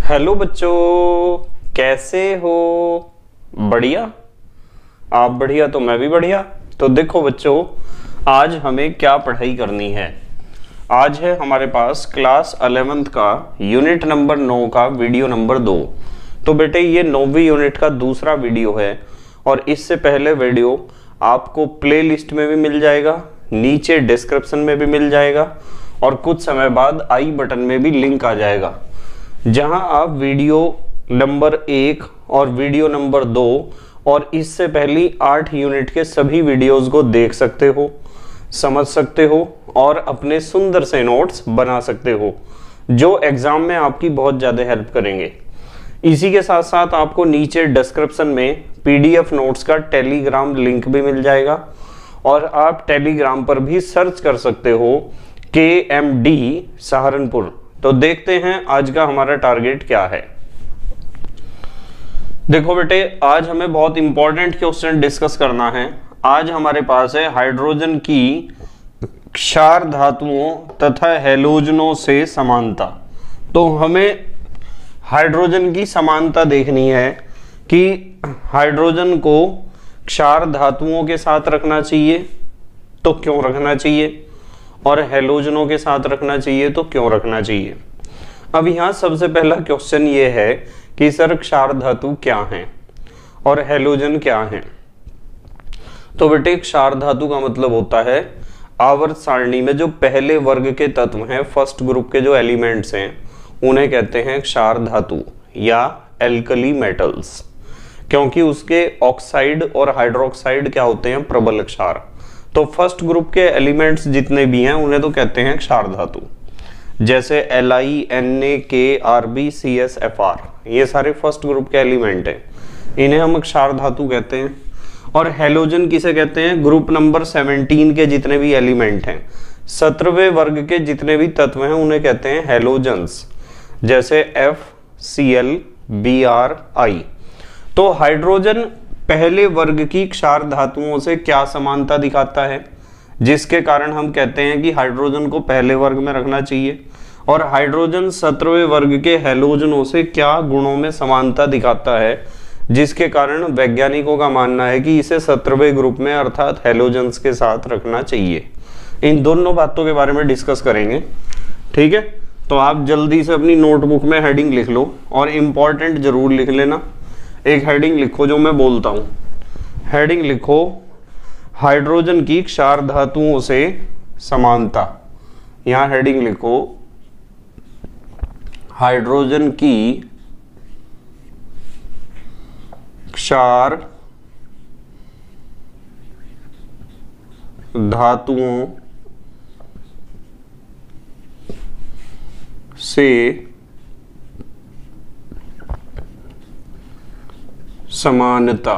Hello बच्चों, कैसे हो? बढ़िया। आप बढ़िया तो मैं भी बढ़िया। तो देखो बच्चों, आज हमें क्या पढ़ाई करनी है। आज है हमारे पास क्लास 11th का यूनिट नंबर 9 का वीडियो नंबर 2। तो बेटे ये 9वीं यूनिट का दूसरा वीडियो है और इससे पहले वीडियो आपको प्ले लिस्ट में भी मिल जाएगा, नीचे डिस्क्रिप्शन में भी मिल जाएगा और कुछ समय बाद आई बटन में भी लिंक आ जाएगा, जहां आप वीडियो नंबर 1 और वीडियो नंबर 2 और इससे पहली 8 यूनिट के सभी वीडियोस को देख सकते हो, समझ सकते हो और अपने सुंदर से नोट्स बना सकते हो, जो एग्जाम में आपकी बहुत ज़्यादा हेल्प करेंगे। इसी के साथ साथ आपको नीचे डिस्क्रिप्शन में पीडीएफ नोट्स का टेलीग्राम लिंक भी मिल जाएगा और आप टेलीग्राम पर भी सर्च कर सकते हो KMD सहारनपुर। तो देखते हैं आज का हमारा टारगेट क्या है। देखो बेटे, आज हमें बहुत इंपॉर्टेंट क्वेश्चन डिस्कस करना है। आज हमारे पास है हाइड्रोजन की क्षार धातुओं तथा हैलोजनों से समानता। तो हमें हाइड्रोजन की समानता देखनी है कि हाइड्रोजन को क्षार धातुओं के साथ रखना चाहिए तो क्यों रखना चाहिए, और हैलोजनों के साथ रखना चाहिए तो क्यों रखना चाहिए। अब यहाँ सबसे पहला क्वेश्चन ये है कि सर क्षार धातु क्या हैं और हैलोजन क्या हैं। तो बेटे क्षार धातु का मतलब होता है आवर्त सारणी में जो पहले वर्ग के तत्व हैं, फर्स्ट ग्रुप के जो एलिमेंट्स हैं, उन्हें कहते हैं क्षार धातु या एल्कली मेटल्स, क्योंकि उसके ऑक्साइड और हाइड्रोक्साइड क्या होते हैं, प्रबल क्षार। तो फर्स्ट ग्रुप के एलिमेंट्स जितने भी हैं उन्हें तो कहते हैं क्षार धातु, जैसे Li, Na, K, Rb, Cs, Fr, ये सारे फर्स्ट ग्रुप के एलिमेंट हैं, इन्हें हम क्षार धातु कहते हैं। और हैलोजन किसे कहते हैं, ग्रुप नंबर 17 के जितने भी एलिमेंट हैं, 17वें वर्ग के जितने भी तत्व हैं उन्हें कहते हैं हैलोजन्स, जैसे FCl, Br, I। तो हाइड्रोजन पहले वर्ग की क्षार धातुओं से क्या समानता दिखाता है, जिसके कारण हम कहते हैं कि हाइड्रोजन को पहले वर्ग में रखना चाहिए। और हाइड्रोजन 17वें वर्ग के हैलोजनों से क्या गुणों में समानता दिखाता है, जिसके कारण वैज्ञानिकों का मानना है कि इसे 17वें ग्रुप में अर्थात हैलोजन्स के साथ रखना चाहिए। इन दोनों बातों के बारे में डिस्कस करेंगे, ठीक है। तो आप जल्दी से अपनी नोटबुक में हेडिंग लिख लो और इम्पॉर्टेंट जरूर लिख लेना। एक हेडिंग लिखो जो मैं बोलता हूं, हेडिंग लिखो हाइड्रोजन की क्षार धातुओं से समानता। यहां हेडिंग लिखो हाइड्रोजन की क्षार धातुओं से समानता,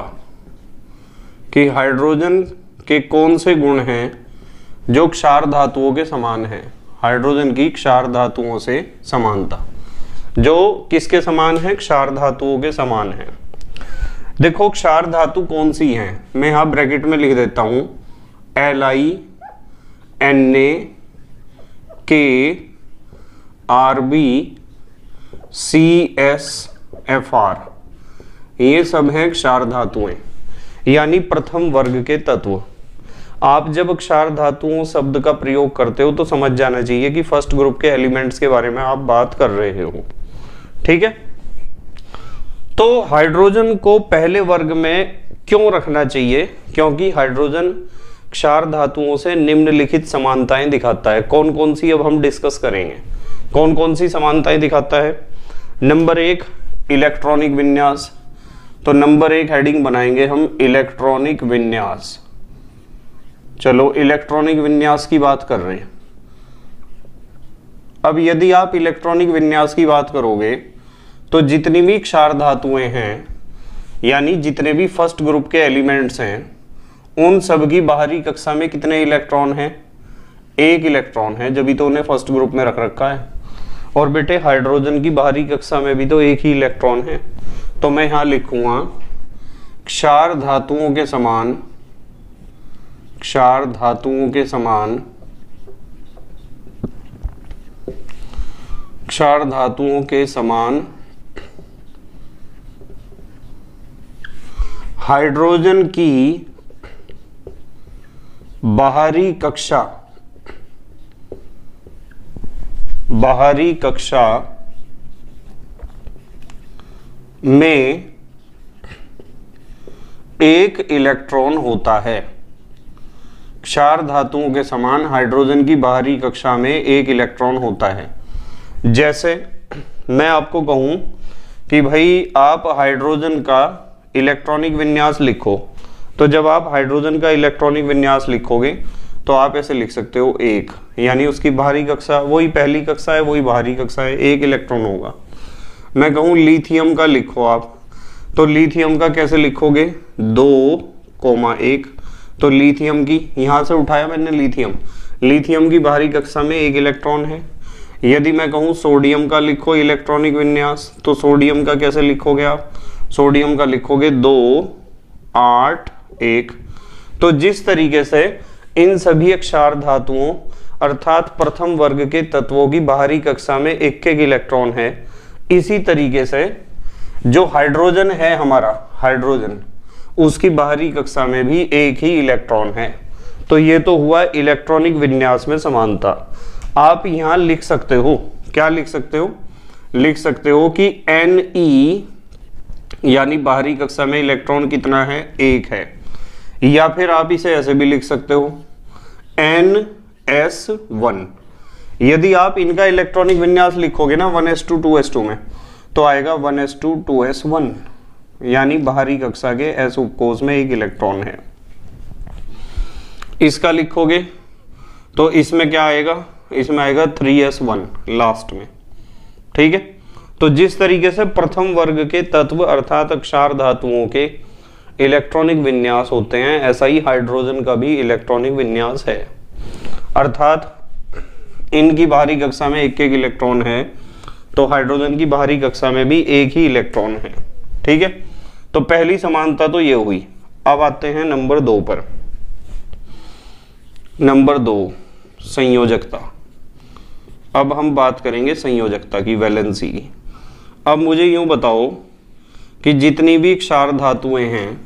कि हाइड्रोजन के कौन से गुण हैं जो क्षार धातुओं के समान हैं। हाइड्रोजन की क्षार धातुओं से समानता जो किसके समान है, क्षार धातुओं के समान है। देखो क्षार धातु कौन सी हैं, मैं यहां ब्रैकेट में लिख देता हूं Li, Na, K, Rb, Cs, Fr, ये सब हैं क्षार धातुएं, यानी प्रथम वर्ग के तत्व। आप जब क्षार धातुओं शब्द का प्रयोग करते हो तो समझ जाना चाहिए कि फर्स्ट ग्रुप के एलिमेंट्स के बारे में आप बात कर रहे हो, ठीक है। तो हाइड्रोजन को पहले वर्ग में क्यों रखना चाहिए, क्योंकि हाइड्रोजन क्षार धातुओं से निम्नलिखित समानताएं दिखाता है। कौन कौन सी अब हम डिस्कस करेंगे, कौन कौन सी समानताएं दिखाता है। नंबर 1 इलेक्ट्रॉनिक विन्यास। तो नंबर 1 हेडिंग बनाएंगे हम इलेक्ट्रॉनिक विन्यास। चलो इलेक्ट्रॉनिक विन्यास की बात कर रहे हैं। अब यदि आप इलेक्ट्रॉनिक विन्यास की बात करोगे तो जितनी भी क्षार धातुएं हैं, यानी जितने भी फर्स्ट ग्रुप के एलिमेंट्स हैं, उन सब की बाहरी कक्षा में कितने इलेक्ट्रॉन हैं, 1 इलेक्ट्रॉन है, जब भी तो उन्हें फर्स्ट ग्रुप में रख रखा है। और बेटे हाइड्रोजन की बाहरी कक्षा में भी तो 1 ही इलेक्ट्रॉन है। तो मैं यहां लिखूंगा क्षार धातुओं के समान, क्षार धातुओं के समान क्षार धातुओं के समान हाइड्रोजन की बाहरी कक्षा में एक इलेक्ट्रॉन होता है। क्षार धातुओं के समान हाइड्रोजन की बाहरी कक्षा में एक इलेक्ट्रॉन होता है। जैसे मैं आपको कहूं कि भाई आप हाइड्रोजन का इलेक्ट्रॉनिक विन्यास लिखो, तो जब आप हाइड्रोजन का इलेक्ट्रॉनिक विन्यास लिखोगे तो आप ऐसे लिख सकते हो एक, यानी उसकी बाहरी कक्षा वही पहली कक्षा है, वही बाहरी कक्षा है, एक इलेक्ट्रॉन होगा। मैं कहूं लिथियम का लिखो आप, तो लिथियम का कैसे लिखोगे 2,1। तो लिथियम की यहां से उठाया मैंने लिथियम की बाहरी कक्षा में एक इलेक्ट्रॉन है। यदि मैं कहूं सोडियम का लिखो इलेक्ट्रॉनिक विन्यास, तो सोडियम का कैसे लिखोगे आप, सोडियम का लिखोगे 2,8,1। तो जिस तरीके से इन सभी क्षार धातुओं अर्थात प्रथम वर्ग के तत्वों की बाहरी कक्षा में एक इलेक्ट्रॉन है, इसी तरीके से जो हाइड्रोजन है हमारा हाइड्रोजन, उसकी बाहरी कक्षा में भी एक ही इलेक्ट्रॉन है। तो ये तो हुआ इलेक्ट्रॉनिक विन्यास में समानता। आप यहां लिख सकते हो, क्या लिख सकते हो, लिख सकते हो कि Ne यानी बाहरी कक्षा में इलेक्ट्रॉन कितना है, एक है। या फिर आप इसे ऐसे भी लिख सकते हो NS1। यदि आप इनका इलेक्ट्रॉनिक विन्यास लिखोगे ना 1s2 2s2 में, तो आएगा 1s2 2s1, यानी बाहरी कक्षा के s उपकोष में एक इलेक्ट्रॉन है। इसका लिखोगे तो इसमें क्या आएगा, इसमें आएगा 3s1 लास्ट में। ठीक है, तो जिस तरीके से प्रथम वर्ग के तत्व अर्थात क्षार धातुओं के इलेक्ट्रॉनिक विन्यास होते हैं, ऐसा ही हाइड्रोजन का भी इलेक्ट्रॉनिक विन्यास है। अर्थात इनकी बाहरी कक्षा में एक एक इलेक्ट्रॉन है, तो हाइड्रोजन की बाहरी कक्षा में भी एक ही इलेक्ट्रॉन है। ठीक है, तो पहली समानता तो ये हुई। अब आते हैं नंबर 2 पर। नंबर 2 संयोजकता। अब हम बात करेंगे संयोजकता की, वैलेंसी की। अब मुझे यूं बताओ कि जितनी भी क्षार धातुएं हैं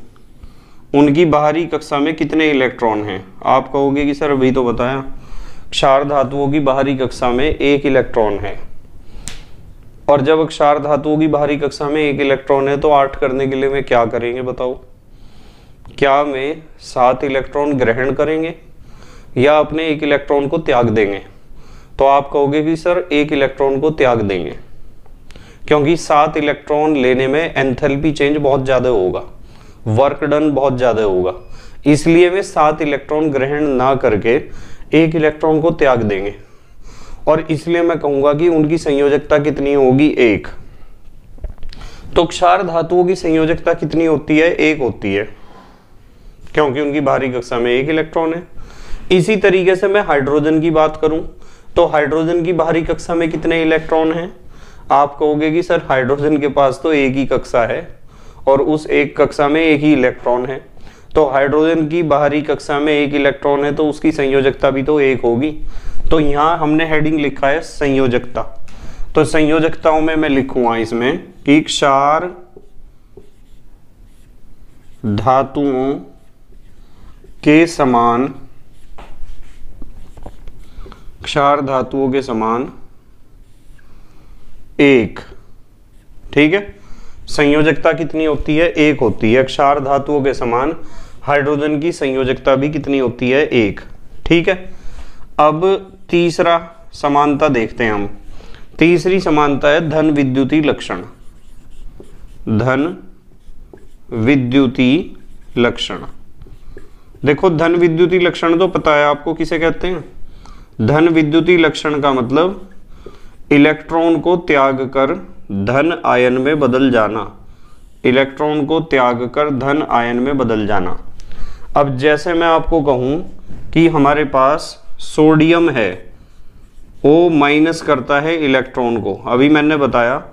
उनकी बाहरी कक्षा में कितने इलेक्ट्रॉन हैं। आप कहोगे कि सर अभी तो बताया, क्षार धातुओं की बाहरी कक्षा में एक इलेक्ट्रॉन है, और जब क्षार धातुओं की बाहरी कक्षा में एक इलेक्ट्रॉन है तो 8 करने के लिए मैं क्या करेंगे बताओ, क्या मैं 7 इलेक्ट्रॉन ग्रहण करेंगे या अपने एक इलेक्ट्रॉन को त्याग देंगे। तो आप कहोगे कि सर एक इलेक्ट्रॉन को त्याग देंगे, क्योंकि 7 इलेक्ट्रॉन लेने में एंथैल्पी चेंज बहुत ज्यादा होगा, वर्क डन बहुत ज्यादा होगा, इसलिए वे 7 इलेक्ट्रॉन ग्रहण ना करके एक इलेक्ट्रॉन को त्याग देंगे। और इसलिए मैं कहूंगा कि उनकी संयोजकता कितनी होगी, 1। तो क्षार धातुओं की संयोजकता कितनी होती है, 1 होती है, क्योंकि उनकी बाहरी कक्षा में एक इलेक्ट्रॉन है। इसी तरीके से मैं हाइड्रोजन की बात करूं तो हाइड्रोजन की बाहरी कक्षा में कितने इलेक्ट्रॉन हैं। आप कहोगे कि सर हाइड्रोजन के पास तो एक ही कक्षा है और उस एक कक्षा में एक ही इलेक्ट्रॉन है, तो हाइड्रोजन की बाहरी कक्षा में एक इलेक्ट्रॉन है तो उसकी संयोजकता भी तो 1 होगी। तो यहां हमने हेडिंग लिखा है संयोजकता। तो संयोजकताओं में मैं लिखूंगा इसमें कि क्षार धातुओं के समान, क्षार धातुओं के समान 1। ठीक है, संयोजकता कितनी होती है, 1 होती है। क्षार धातुओं के समान हाइड्रोजन की संयोजकता भी कितनी होती है, 1। ठीक है, अब तीसरा समानता देखते हैं हम। तीसरी समानता है धन विद्युतीय लक्षण। धन विद्युतीय लक्षण, देखो धन विद्युतीय लक्षण तो पता है आपको किसे कहते हैं। धन विद्युतीय लक्षण का मतलब इलेक्ट्रॉन को त्याग कर धन आयन में बदल जाना, इलेक्ट्रॉन को त्याग कर धन आयन में बदल जाना। अब जैसे मैं आपको कहूं कि हमारे पास सोडियम है, वो माइनस करता है इलेक्ट्रॉन को। अभी मैंने बताया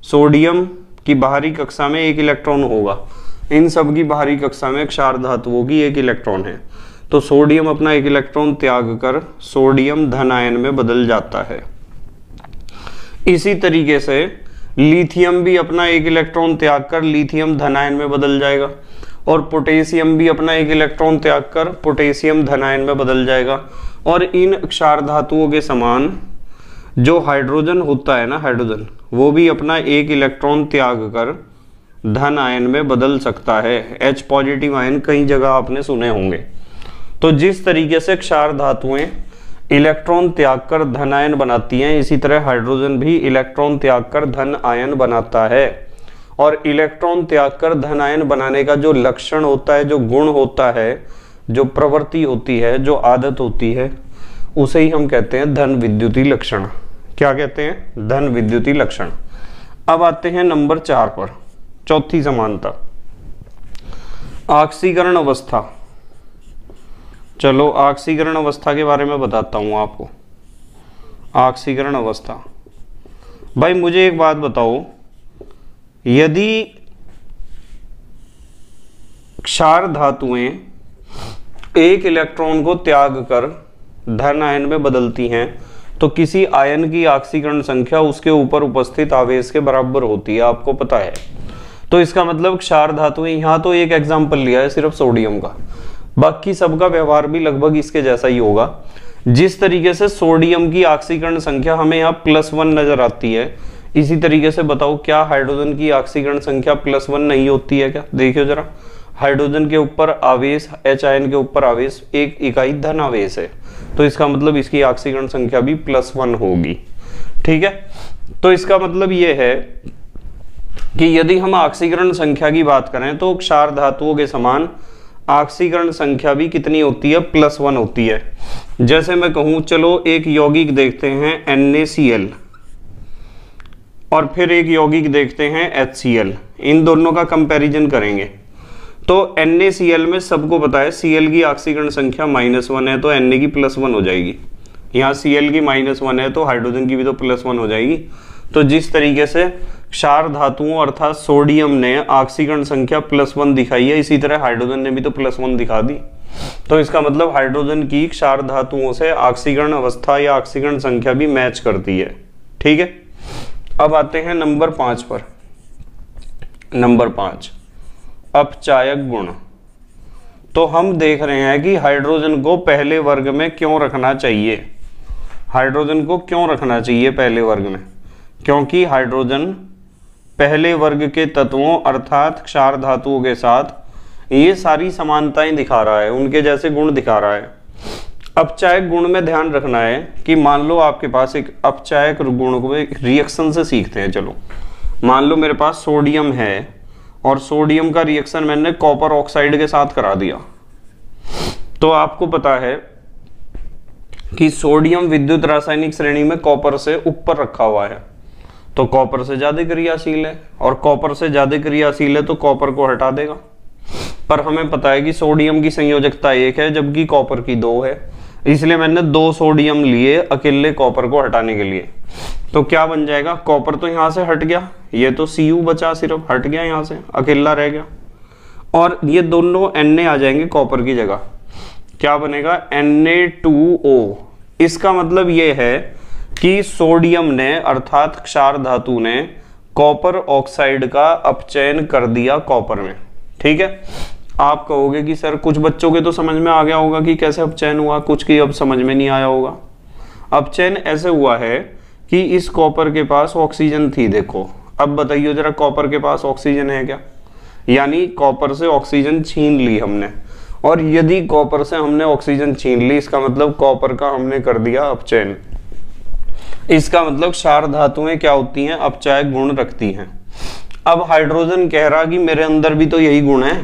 सोडियम की बाहरी कक्षा में एक इलेक्ट्रॉन होगा, इन सब की बाहरी कक्षा में क्षार धातुओं की एक इलेक्ट्रॉन है, तो सोडियम अपना एक इलेक्ट्रॉन त्याग कर सोडियम धन आयन में बदल जाता है। इसी तरीके से लिथियम भी अपना एक इलेक्ट्रॉन त्याग कर लिथियम धन आयन में बदल जाएगा। और पोटेशियम भी अपना एक इलेक्ट्रॉन त्याग कर पोटेशियम धन आयन में बदल जाएगा। और इन क्षार धातुओं के समान जो हाइड्रोजन होता है ना, हाइड्रोजन, वो भी अपना एक इलेक्ट्रॉन त्याग कर धन आयन में बदल सकता है। H पॉजिटिव आयन कई जगह आपने सुने होंगे। तो जिस तरीके से क्षार धातुएं इलेक्ट्रॉन त्याग कर धन आयन बनाती हैं, इसी तरह हाइड्रोजन भी इलेक्ट्रॉन त्याग कर धन आयन बनाता है। और इलेक्ट्रॉन त्याग कर धन आयन बनाने का जो लक्षण होता है, जो गुण होता है, जो प्रवृत्ति होती है, जो आदत होती है, उसे ही हम कहते हैं धन विद्युतीय लक्षण। क्या कहते हैं? धन विद्युतीय लक्षण। अब आते हैं नंबर 4 पर, चौथी समानता, ऑक्सीकरण अवस्था। चलो ऑक्सीकरण अवस्था के बारे में बताता हूं आपको। ऑक्सीकरण अवस्था, भाई मुझे एक बात बताओ, यदि क्षार धातुएं एक इलेक्ट्रॉन को त्याग कर धन आयन में बदलती हैं तो किसी आयन की ऑक्सीकरण संख्या उसके ऊपर उपस्थित आवेश के बराबर होती है, आपको पता है। तो इसका मतलब क्षार धातुएं, यहां तो एक एग्जांपल लिया है सिर्फ सोडियम का, बाकी सबका व्यवहार भी लगभग इसके जैसा ही होगा। जिस तरीके से सोडियम की ऑक्सीकरण संख्या हमें यहाँ +1 नजर आती है, इसी तरीके से बताओ क्या हाइड्रोजन की ऑक्सीकरण संख्या +1 नहीं होती है क्या? देखियो जरा, हाइड्रोजन के ऊपर आवेश, H आयन के ऊपर आवेश एक इकाई धन आवेश है, तो इसका मतलब इसकी ऑक्सीकरण संख्या भी +1 होगी। ठीक है, तो इसका मतलब ये है कि यदि हम ऑक्सीकरण संख्या की बात करें तो क्षार धातुओं के समान ऑक्सीकरण संख्या भी कितनी होती है? +1 होती है। जैसे मैं कहूं, चलो एक यौगिक देखते हैं NaCl और फिर एक यौगिक देखते हैं HCl, इन दोनों का कंपैरिजन करेंगे। तो NaCl में सबको पता है Cl की ऑक्सीकरण संख्या -1 है, तो Na की +1 हो जाएगी। यहाँ Cl की -1 है तो हाइड्रोजन की भी तो +1 हो जाएगी। तो जिस तरीके से क्षार धातुओं अर्थात सोडियम ने ऑक्सीकरण संख्या +1 दिखाई है, इसी तरह हाइड्रोजन ने भी तो +1 दिखा दी। तो इसका मतलब हाइड्रोजन की क्षार धातुओं से ऑक्सीकरण अवस्था या ऑक्सीकरण संख्या भी मैच करती है। ठीक है, अब आते हैं नंबर 5 पर। नंबर 5, अपचायक गुण। तो हम देख रहे हैं कि हाइड्रोजन को पहले वर्ग में क्यों रखना चाहिए। हाइड्रोजन को क्यों रखना चाहिए पहले वर्ग में? क्योंकि हाइड्रोजन पहले वर्ग के तत्वों अर्थात क्षार धातुओं के साथ ये सारी समानताएं दिखा रहा है, उनके जैसे गुण दिखा रहा है। अपचायक गुण में ध्यान रखना है कि मान लो आपके पास एक अपचायक गुण को रिएक्शन से सीखते हैं। चलो मान लो मेरे पास सोडियम है और सोडियम का रिएक्शन मैंने कॉपर ऑक्साइड के साथ करा दिया, तो आपको पता है कि सोडियम विद्युत रासायनिक श्रेणी में कॉपर से ऊपर रखा हुआ है, तो कॉपर से ज्यादा क्रियाशील है, और कॉपर से ज्यादा क्रियाशील है तो कॉपर को हटा देगा। पर हमें पता है कि सोडियम की संयोजकता 1 है जबकि कॉपर की 2 है, इसलिए मैंने 2 सोडियम लिए अकेले कॉपर को हटाने के लिए। तो क्या बन जाएगा? कॉपर तो यहां से हट गया, ये तो Cu बचा, सिर्फ हट गया, यहां से अकेला रह गया, और ये दोनों Na आ जाएंगे कॉपर की जगह। क्या बनेगा? Na2O। इसका मतलब ये है कि सोडियम ने अर्थात क्षार धातु ने कॉपर ऑक्साइड का अपचयन कर दिया कॉपर में। ठीक है, आप कहोगे कि सर कुछ बच्चों के तो समझ में आ गया होगा कि कैसे अपचयन हुआ, कुछ की अब समझ में नहीं आया होगा। अपचयन ऐसे हुआ है कि इस कॉपर के पास ऑक्सीजन थी, देखो अब बताइए जरा कॉपर के पास ऑक्सीजन है क्या? यानी कॉपर से ऑक्सीजन छीन ली हमने, और यदि कॉपर से हमने ऑक्सीजन छीन ली इसका मतलब कॉपर का हमने कर दिया अपचयन। इसका मतलब क्षार धातुएं क्या होती हैं? अपचायक गुण रखती हैं। अब हाइड्रोजन कह रहा कि मेरे अंदर भी तो यही गुण है।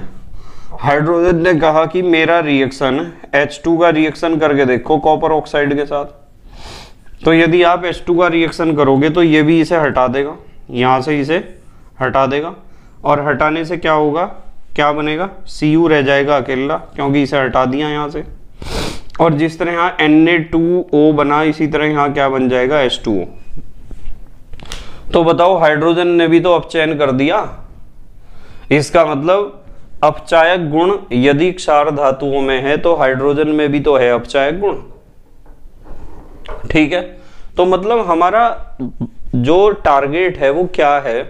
हाइड्रोजन ने कहा कि मेरा रिएक्शन H2 का रिएक्शन करके देखो कॉपर ऑक्साइड के साथ, तो यदि आप H2 का रिएक्शन करोगे तो ये भी इसे हटा देगा, यहां से इसे हटा देगा, और हटाने से क्या होगा? क्या बनेगा? Cu रह जाएगा अकेला, क्योंकि इसे हटा दिया यहां से। और जिस तरह यहाँ Na2O बना, इसी तरह यहाँ क्या बन जाएगा? H2O। तो बताओ हाइड्रोजन ने भी तो अपचयन कर दिया। इसका मतलब अपचायक गुण यदि क्षार धातुओं में है तो हाइड्रोजन में भी तो है अपचायक गुण। ठीक है, तो मतलब हमारा जो टारगेट है वो क्या है?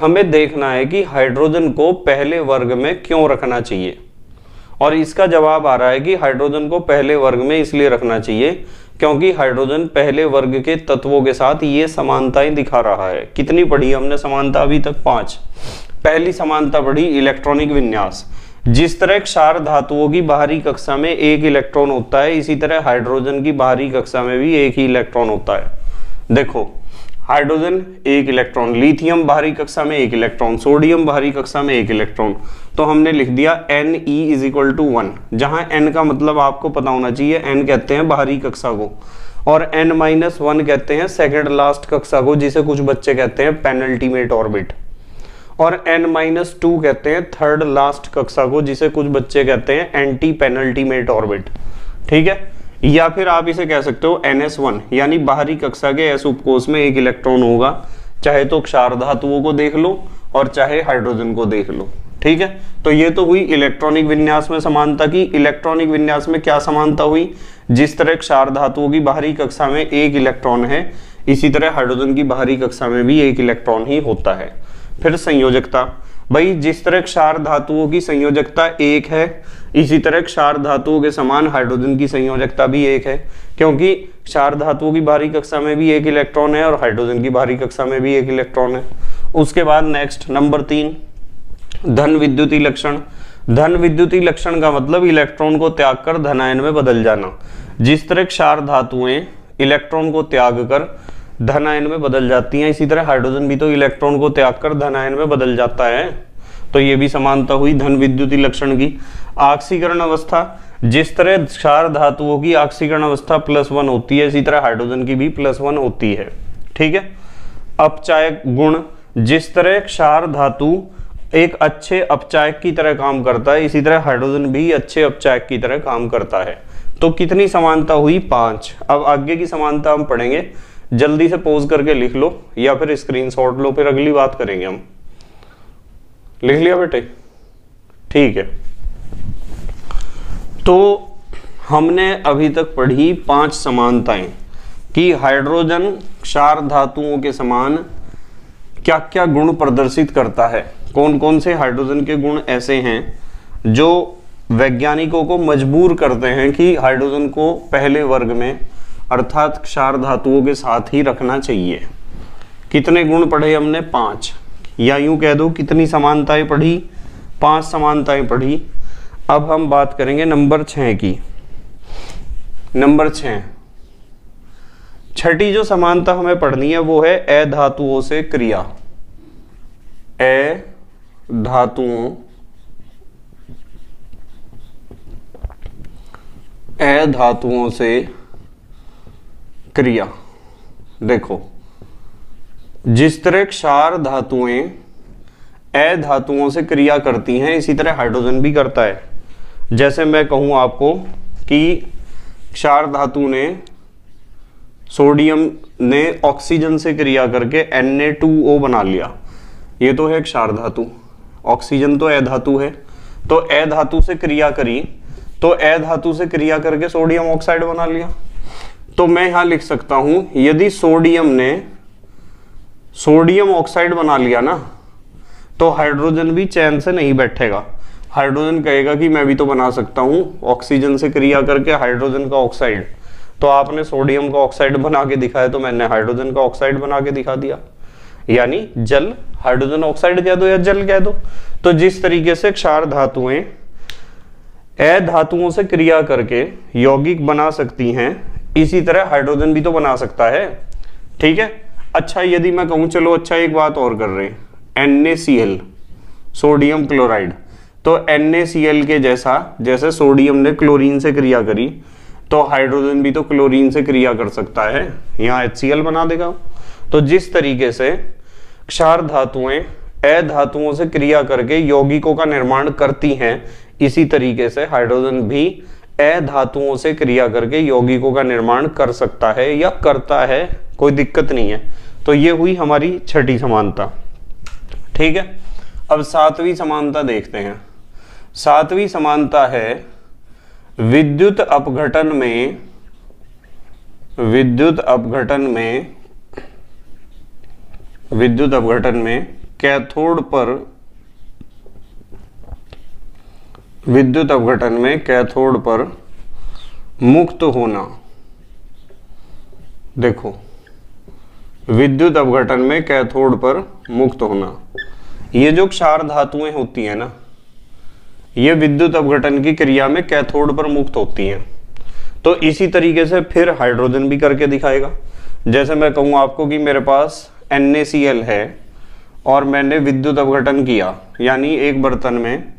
हमें देखना है कि हाइड्रोजन को पहले वर्ग में क्यों रखना चाहिए, और इसका जवाब आ रहा है कि हाइड्रोजन को पहले वर्ग में इसलिए रखना चाहिए क्योंकि हाइड्रोजन पहले वर्ग के तत्वों के साथ ये समानताएं दिखा रहा है। कितनी पढ़ी हमने समानता अभी तक? 5। पहली समानता पढ़ी इलेक्ट्रॉनिक विन्यास। जिस तरह क्षार धातुओं की बाहरी कक्षा में एक इलेक्ट्रॉन होता है, इसी तरह हाइड्रोजन की बाहरी कक्षा में भी एक ही इलेक्ट्रॉन होता है। देखो, हाइड्रोजन एक इलेक्ट्रॉन, लिथियम बाहरी कक्षा में एक इलेक्ट्रॉन, सोडियम बाहरी कक्षा में एक इलेक्ट्रॉन। तो हमने लिख दिया Ne=1, जहां n का मतलब आपको पता होना चाहिए, n कहते हैं बाहरी कक्षा को और n-1 कहते हैं सेकंड लास्ट कक्षा को, जिसे कुछ बच्चे कहते हैं पेनल्टीमेट ऑर्बिट, और n-2 कहते हैं थर्ड लास्ट कक्षा को, जिसे कुछ बच्चे कहते हैं एंटी पेनल्टीमेट ऑर्बिट। ठीक है, या फिर आप इसे कह सकते हो NS1, यानी बाहरी कक्षा के s उपकोष में एक इलेक्ट्रॉन होगा, चाहे तो क्षार धातुओं को देख लो और चाहे हाइड्रोजन को देख लो। ठीक है, तो ये तो हुई इलेक्ट्रॉनिक विन्यास में समानता की। इलेक्ट्रॉनिक विन्यास में क्या समानता हुई? जिस तरह क्षार धातुओं की बाहरी कक्षा में एक इलेक्ट्रॉन है, इसी तरह हाइड्रोजन की बाहरी कक्षा में भी एक इलेक्ट्रॉन ही होता है। फिर संयोजकता, भाई जिस तरह क्षार धातुओं की संयोजकता 1 है, इसी तरह क्षार धातुओं के समान हाइड्रोजन की संयोजकता भी 1 है, क्योंकि क्षार धातुओं की बाहरी कक्षा में भी एक इलेक्ट्रॉन है और हाइड्रोजन की बाहरी कक्षा में भी एक इलेक्ट्रॉन है। उसके बाद नेक्स्ट नंबर 3, धन विद्युतीय लक्षण। धन विद्युतीय लक्षण का मतलब इलेक्ट्रॉन को त्याग कर धन आयन में बदल जाना। जिस तरह क्षार धातुएं इलेक्ट्रॉन को त्याग कर धन आयन में बदल जाती हैं, इसी तरह हाइड्रोजन भी तो इलेक्ट्रॉन को त्याग कर धन आयन में बदल जाता है। तो ये भी समानता हुई धन विद्युतीय लक्षण की। ऑक्सीकरण अवस्था, जिस तरह क्षार धातुओं की ऑक्सीकरण अवस्था +1 होती है, इसी तरह हाइड्रोजन की भी +1 होती है। ठीक है। अपचायक गुण, जिस तरह क्षार धातु एक अच्छे अपचायक की तरह काम करता है, इसी तरह हाइड्रोजन भी अच्छे अपचायक की तरह काम करता है। तो कितनी समानता हुई? 5। अब आगे की समानता हम पढ़ेंगे, जल्दी से पॉज करके लिख लो या फिर स्क्रीनशॉट लो, फिर अगली बात करेंगे हम। लिख लिया बेटे? ठीक है। तो हमने अभी तक पढ़ी 5 समानताएं कि हाइड्रोजन क्षार धातुओं के समान क्या क्या गुण प्रदर्शित करता है। कौन कौन से हाइड्रोजन के गुण ऐसे हैं जो वैज्ञानिकों को मजबूर करते हैं कि हाइड्रोजन को पहले वर्ग में अर्थात क्षार धातुओं के साथ ही रखना चाहिए। कितने गुण पढ़े हमने? 5, या यूं कह दो कितनी समानताएं पढ़ी? 5 समानताएं पढ़ी। अब हम बात करेंगे नंबर 6 की। नंबर 6, छठी जो समानता हमें पढ़नी है वो है अधातुओं से क्रिया। अधातुओं से क्रिया। देखो, जिस तरह क्षार धातुएं अधातुओं से क्रिया करती हैं, इसी तरह हाइड्रोजन भी करता है। जैसे मैं कहूं आपको कि क्षार धातु ने सोडियम ने ऑक्सीजन से क्रिया करके Na2O बना लिया, ये तो है क्षार धातु। ऑक्सीजन तो अधातु है, तो अधातु से क्रिया करी, तो अधातु से क्रिया करके सोडियम ऑक्साइड बना लिया। तो मैं यहां लिख सकता हूं, यदि सोडियम ने सोडियम ऑक्साइड बना लिया ना, तो हाइड्रोजन भी चैन से नहीं बैठेगा। हाइड्रोजन कहेगा कि मैं भी तो बना सकता हूं ऑक्सीजन से क्रिया करके हाइड्रोजन का ऑक्साइड। तो आपने सोडियम का ऑक्साइड बना के दिखाया, तो मैंने हाइड्रोजन का ऑक्साइड बना के दिखा दिया, यानी जल, हाइड्रोजन ऑक्साइड कह दो या जल कह दो। तो जिस तरीके से क्षार धातुएं अधातुओं से क्रिया करके यौगिक बना सकती हैं, इसी तरह हाइड्रोजन भी तो बना सकता है। ठीक है। अच्छा, यदि मैं कहूं, चलो अच्छा एक बात और कर रहे हैं, NaCl सोडियम क्लोराइड, तो NaCl के जैसे सोडियम ने क्लोरीन से क्रिया करी, तो हाइड्रोजन भी तो क्लोरीन से क्रिया कर सकता है, यहाँ HCl बना देगा। तो जिस तरीके से क्षार धातुएं अधातुओं से क्रिया करके यौगिकों का निर्माण करती हैं, इसी तरीके से हाइड्रोजन भी अधातुओं से क्रिया करके यौगिकों का निर्माण कर सकता है या करता है, कोई दिक्कत नहीं है। तो ये हुई हमारी छठी समानता। ठीक है। अब 7वीं समानता देखते हैं। 7वीं समानता है विद्युत अपघटन में कैथोड पर विद्युत अपघटन में कैथोड पर मुक्त होना। देखो, विद्युत अपघटन में कैथोड पर मुक्त होना, ये जो क्षार धातुएं होती हैं ना, ये विद्युत अपघटन की क्रिया में कैथोड पर मुक्त होती हैं। तो इसी तरीके से फिर हाइड्रोजन भी करके दिखाएगा। जैसे मैं कहूँ आपको कि मेरे पास NaCl है और मैंने विद्युत अपघटन किया, यानी एक बर्तन में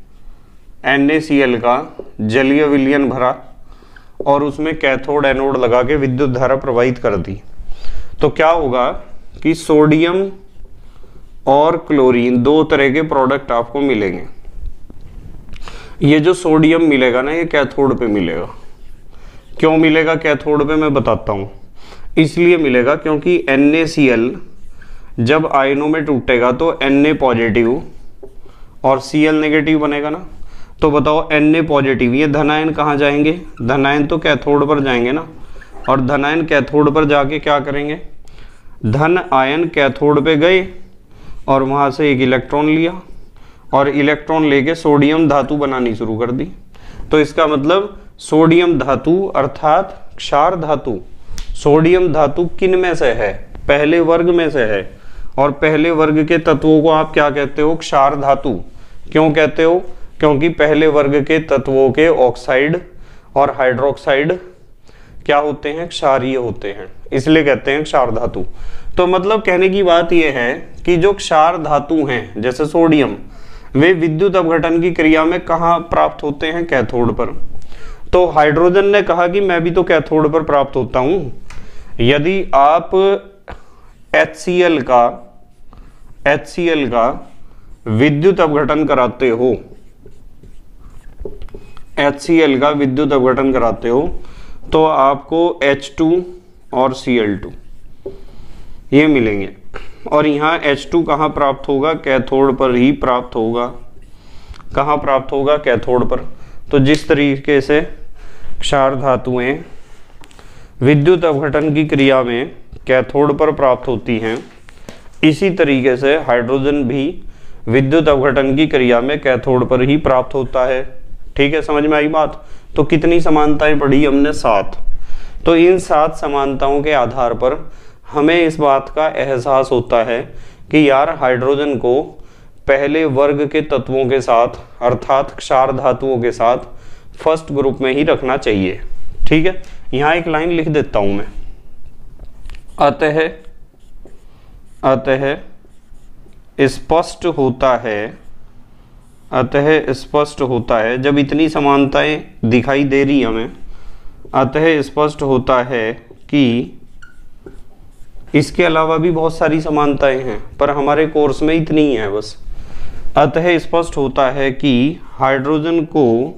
NaCl का जलीय विलयन भरा और उसमें कैथोड एनोड लगा के विद्युत धारा प्रवाहित कर दी, तो क्या होगा कि सोडियम और क्लोरीन दो तरह के प्रोडक्ट आपको मिलेंगे। ये जो सोडियम मिलेगा ना, ये कैथोड पे मिलेगा। क्यों मिलेगा कैथोड पे, मैं बताता हूँ। इसलिए मिलेगा क्योंकि NaCl जब आयनों में टूटेगा तो Na पॉजिटिव और Cl नेगेटिव बनेगा ना। तो बताओ Na पॉजिटिव, ये धनायन कहाँ जाएंगे, धनायन तो कैथोड पर जाएंगे ना, और धनायन कैथोड पर जाके क्या करेंगे, धन आयन कैथोड पे गए और वहाँ से एक इलेक्ट्रॉन लिया और इलेक्ट्रॉन लेके सोडियम धातु बनानी शुरू कर दी। तो इसका मतलब सोडियम धातु अर्थात क्षार धातु, सोडियम धातु किन में से है, पहले वर्ग में से है, और पहले वर्ग के तत्वों को आप क्या कहते हो, क्षार धातु। क्यों कहते हो, क्योंकि पहले वर्ग के तत्वों के ऑक्साइड और हाइड्रोक्साइड क्या होते हैं, क्षारीय होते हैं, इसलिए कहते हैं क्षार धातु। तो मतलब कहने की बात यह है कि जो क्षार धातु हैं जैसे सोडियम, वे विद्युत अपघटन की क्रिया में कहाँ प्राप्त होते हैं, कैथोड पर। तो हाइड्रोजन ने कहा कि मैं भी तो कैथोड पर प्राप्त होता हूं। यदि आप HCl का विद्युत अपघटन कराते हो, HCl का विद्युत अपघटन कराते हो, तो आपको H2 और Cl2 ये मिलेंगे, और यहाँ H2 कहाँ प्राप्त होगा, कैथोड पर ही प्राप्त होगा। कहाँ प्राप्त होगा, कैथोड पर। तो जिस तरीके से क्षार धातुएं विद्युत अपघटन की क्रिया में कैथोड पर प्राप्त होती हैं, इसी तरीके से हाइड्रोजन भी विद्युत अपघटन की क्रिया में कैथोड पर ही प्राप्त होता है। ठीक है, समझ में आई बात। तो कितनी समानताएं पढ़ी हमने, 7। तो इन 7 समानताओं के आधार पर हमें इस बात का एहसास होता है कि यार हाइड्रोजन को पहले वर्ग के तत्वों के साथ अर्थात क्षार धातुओं के साथ फर्स्ट ग्रुप में ही रखना चाहिए। ठीक है, यहाँ एक लाइन लिख देता हूं मैं, अतः स्पष्ट होता है, जब इतनी समानताएं दिखाई दे रही हमें, अतः स्पष्ट होता है कि इसके अलावा भी बहुत सारी समानताएं हैं, पर हमारे कोर्स में इतनी ही है बस। अतः स्पष्ट होता है कि हाइड्रोजन को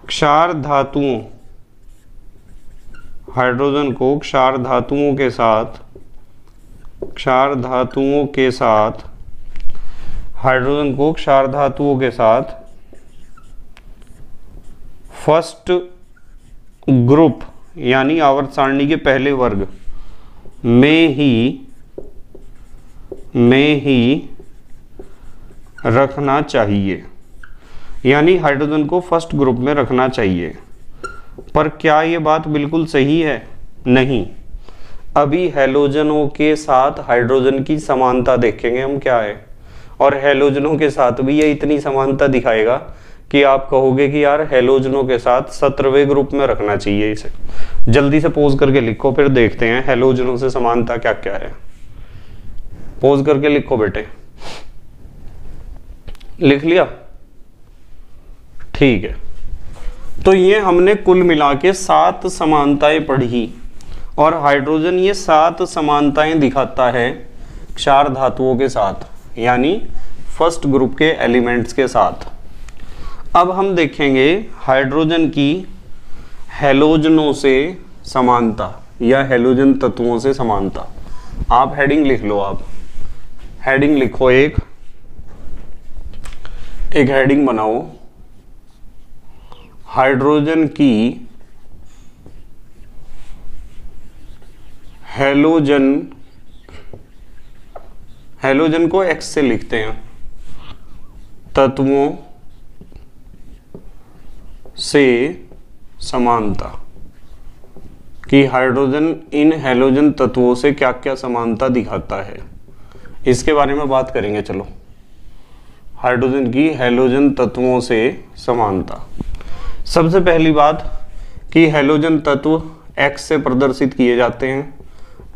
क्षार धातुओं के साथ फर्स्ट ग्रुप यानी आवर्त सारणी के पहले वर्ग में ही रखना चाहिए, यानी हाइड्रोजन को फर्स्ट ग्रुप में रखना चाहिए। पर क्या ये बात बिल्कुल सही है? नहीं। अभी हैलोजनों के साथ हाइड्रोजन की समानता देखेंगे हम क्या है, और हैलोजनों के साथ भी ये इतनी समानता दिखाएगा कि आप कहोगे कि यार हैलोजनों के साथ 17वें ग्रुप में रखना चाहिए इसे। जल्दी से पोज करके लिखो, फिर देखते हैं हैलोजनों से समानता क्या क्या है। पोज करके लिखो बेटे, लिख लिया? ठीक है, तो ये हमने कुल मिला के 7 समानताएं पढ़ी, और हाइड्रोजन ये 7 समानताएं दिखाता है क्षार धातुओं के साथ, यानी फर्स्ट ग्रुप के एलिमेंट्स के साथ। अब हम देखेंगे हाइड्रोजन की हैलोजनों से समानता या हैलोजन तत्वों से समानता। आप हेडिंग लिख लो, आप हेडिंग लिखो, एक हेडिंग बनाओ, हाइड्रोजन की हैलोजन हैलोजन को X से लिखते हैं, तत्वों से समानता, कि हाइड्रोजन इन हैलोजन तत्वों से क्या क्या समानता दिखाता है, इसके बारे में बात करेंगे। चलो, हाइड्रोजन की हैलोजन तत्वों से समानता। सबसे पहली बात कि हैलोजन तत्व X से प्रदर्शित किए जाते हैं,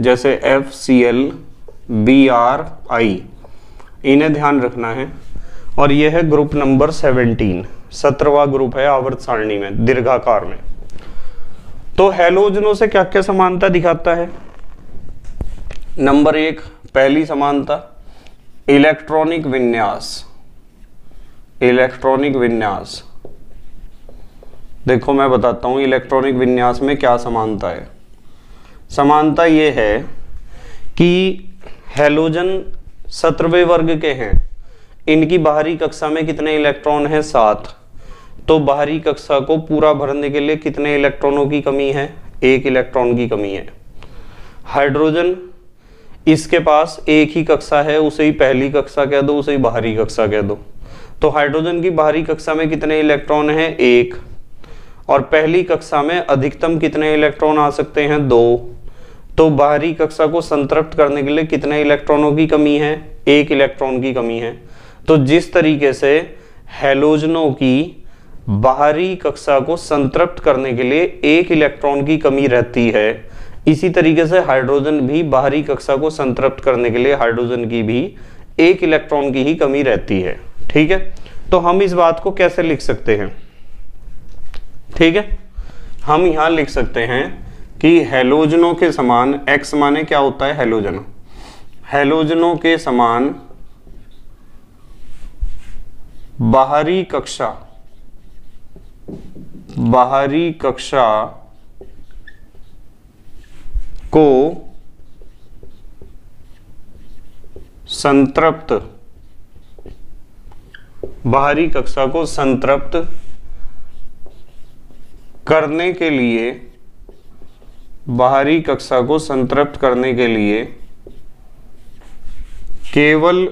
जैसे FCl Bri, इन्हें ध्यान रखना है। और यह है ग्रुप नंबर 17, 17वां ग्रुप है आवर्त सारणी में, दीर्घाकार में। तो हैलोजनों से क्या क्या समानता दिखाता है? नंबर 1, पहली समानता इलेक्ट्रॉनिक विन्यास। इलेक्ट्रॉनिक विन्यास, देखो मैं बताता हूं इलेक्ट्रॉनिक विन्यास में क्या समानता है। समानता ये है कि हैलोजन 17वें वर्ग के हैं, इनकी बाहरी कक्षा में कितने इलेक्ट्रॉन हैं? 7। तो बाहरी कक्षा को पूरा भरने के लिए कितने इलेक्ट्रॉनों की कमी है? 1 इलेक्ट्रॉन की कमी है। हाइड्रोजन, इसके पास एक ही कक्षा है, उसे ही पहली कक्षा कह दो, उसे ही बाहरी कक्षा कह दो। तो हाइड्रोजन की बाहरी कक्षा में कितने इलेक्ट्रॉन हैं? 1। और पहली कक्षा में अधिकतम कितने इलेक्ट्रॉन आ सकते हैं? 2। तो बाहरी कक्षा को संतृप्त करने के लिए कितने इलेक्ट्रॉनों की कमी है? 1 इलेक्ट्रॉन की कमी है। तो जिस तरीके से हैलोजनों की बाहरी कक्षा को संतृप्त करने के लिए 1 इलेक्ट्रॉन की कमी रहती है, इसी तरीके से हाइड्रोजन भी बाहरी कक्षा को संतृप्त करने के लिए हाइड्रोजन की भी 1 इलेक्ट्रॉन की ही कमी रहती है। ठीक है, तो हम इस बात को कैसे लिख सकते हैं? ठीक है, हम यहां लिख सकते हैं कि हैलोजनों के समान, X माने क्या होता है? हैलोजन। हैलोजनों के समान बाहरी कक्षा को संतृप्त, बाहरी कक्षा को संतृप्त करने के लिए, बाहरी कक्षा को संतृप्त करने के लिए केवल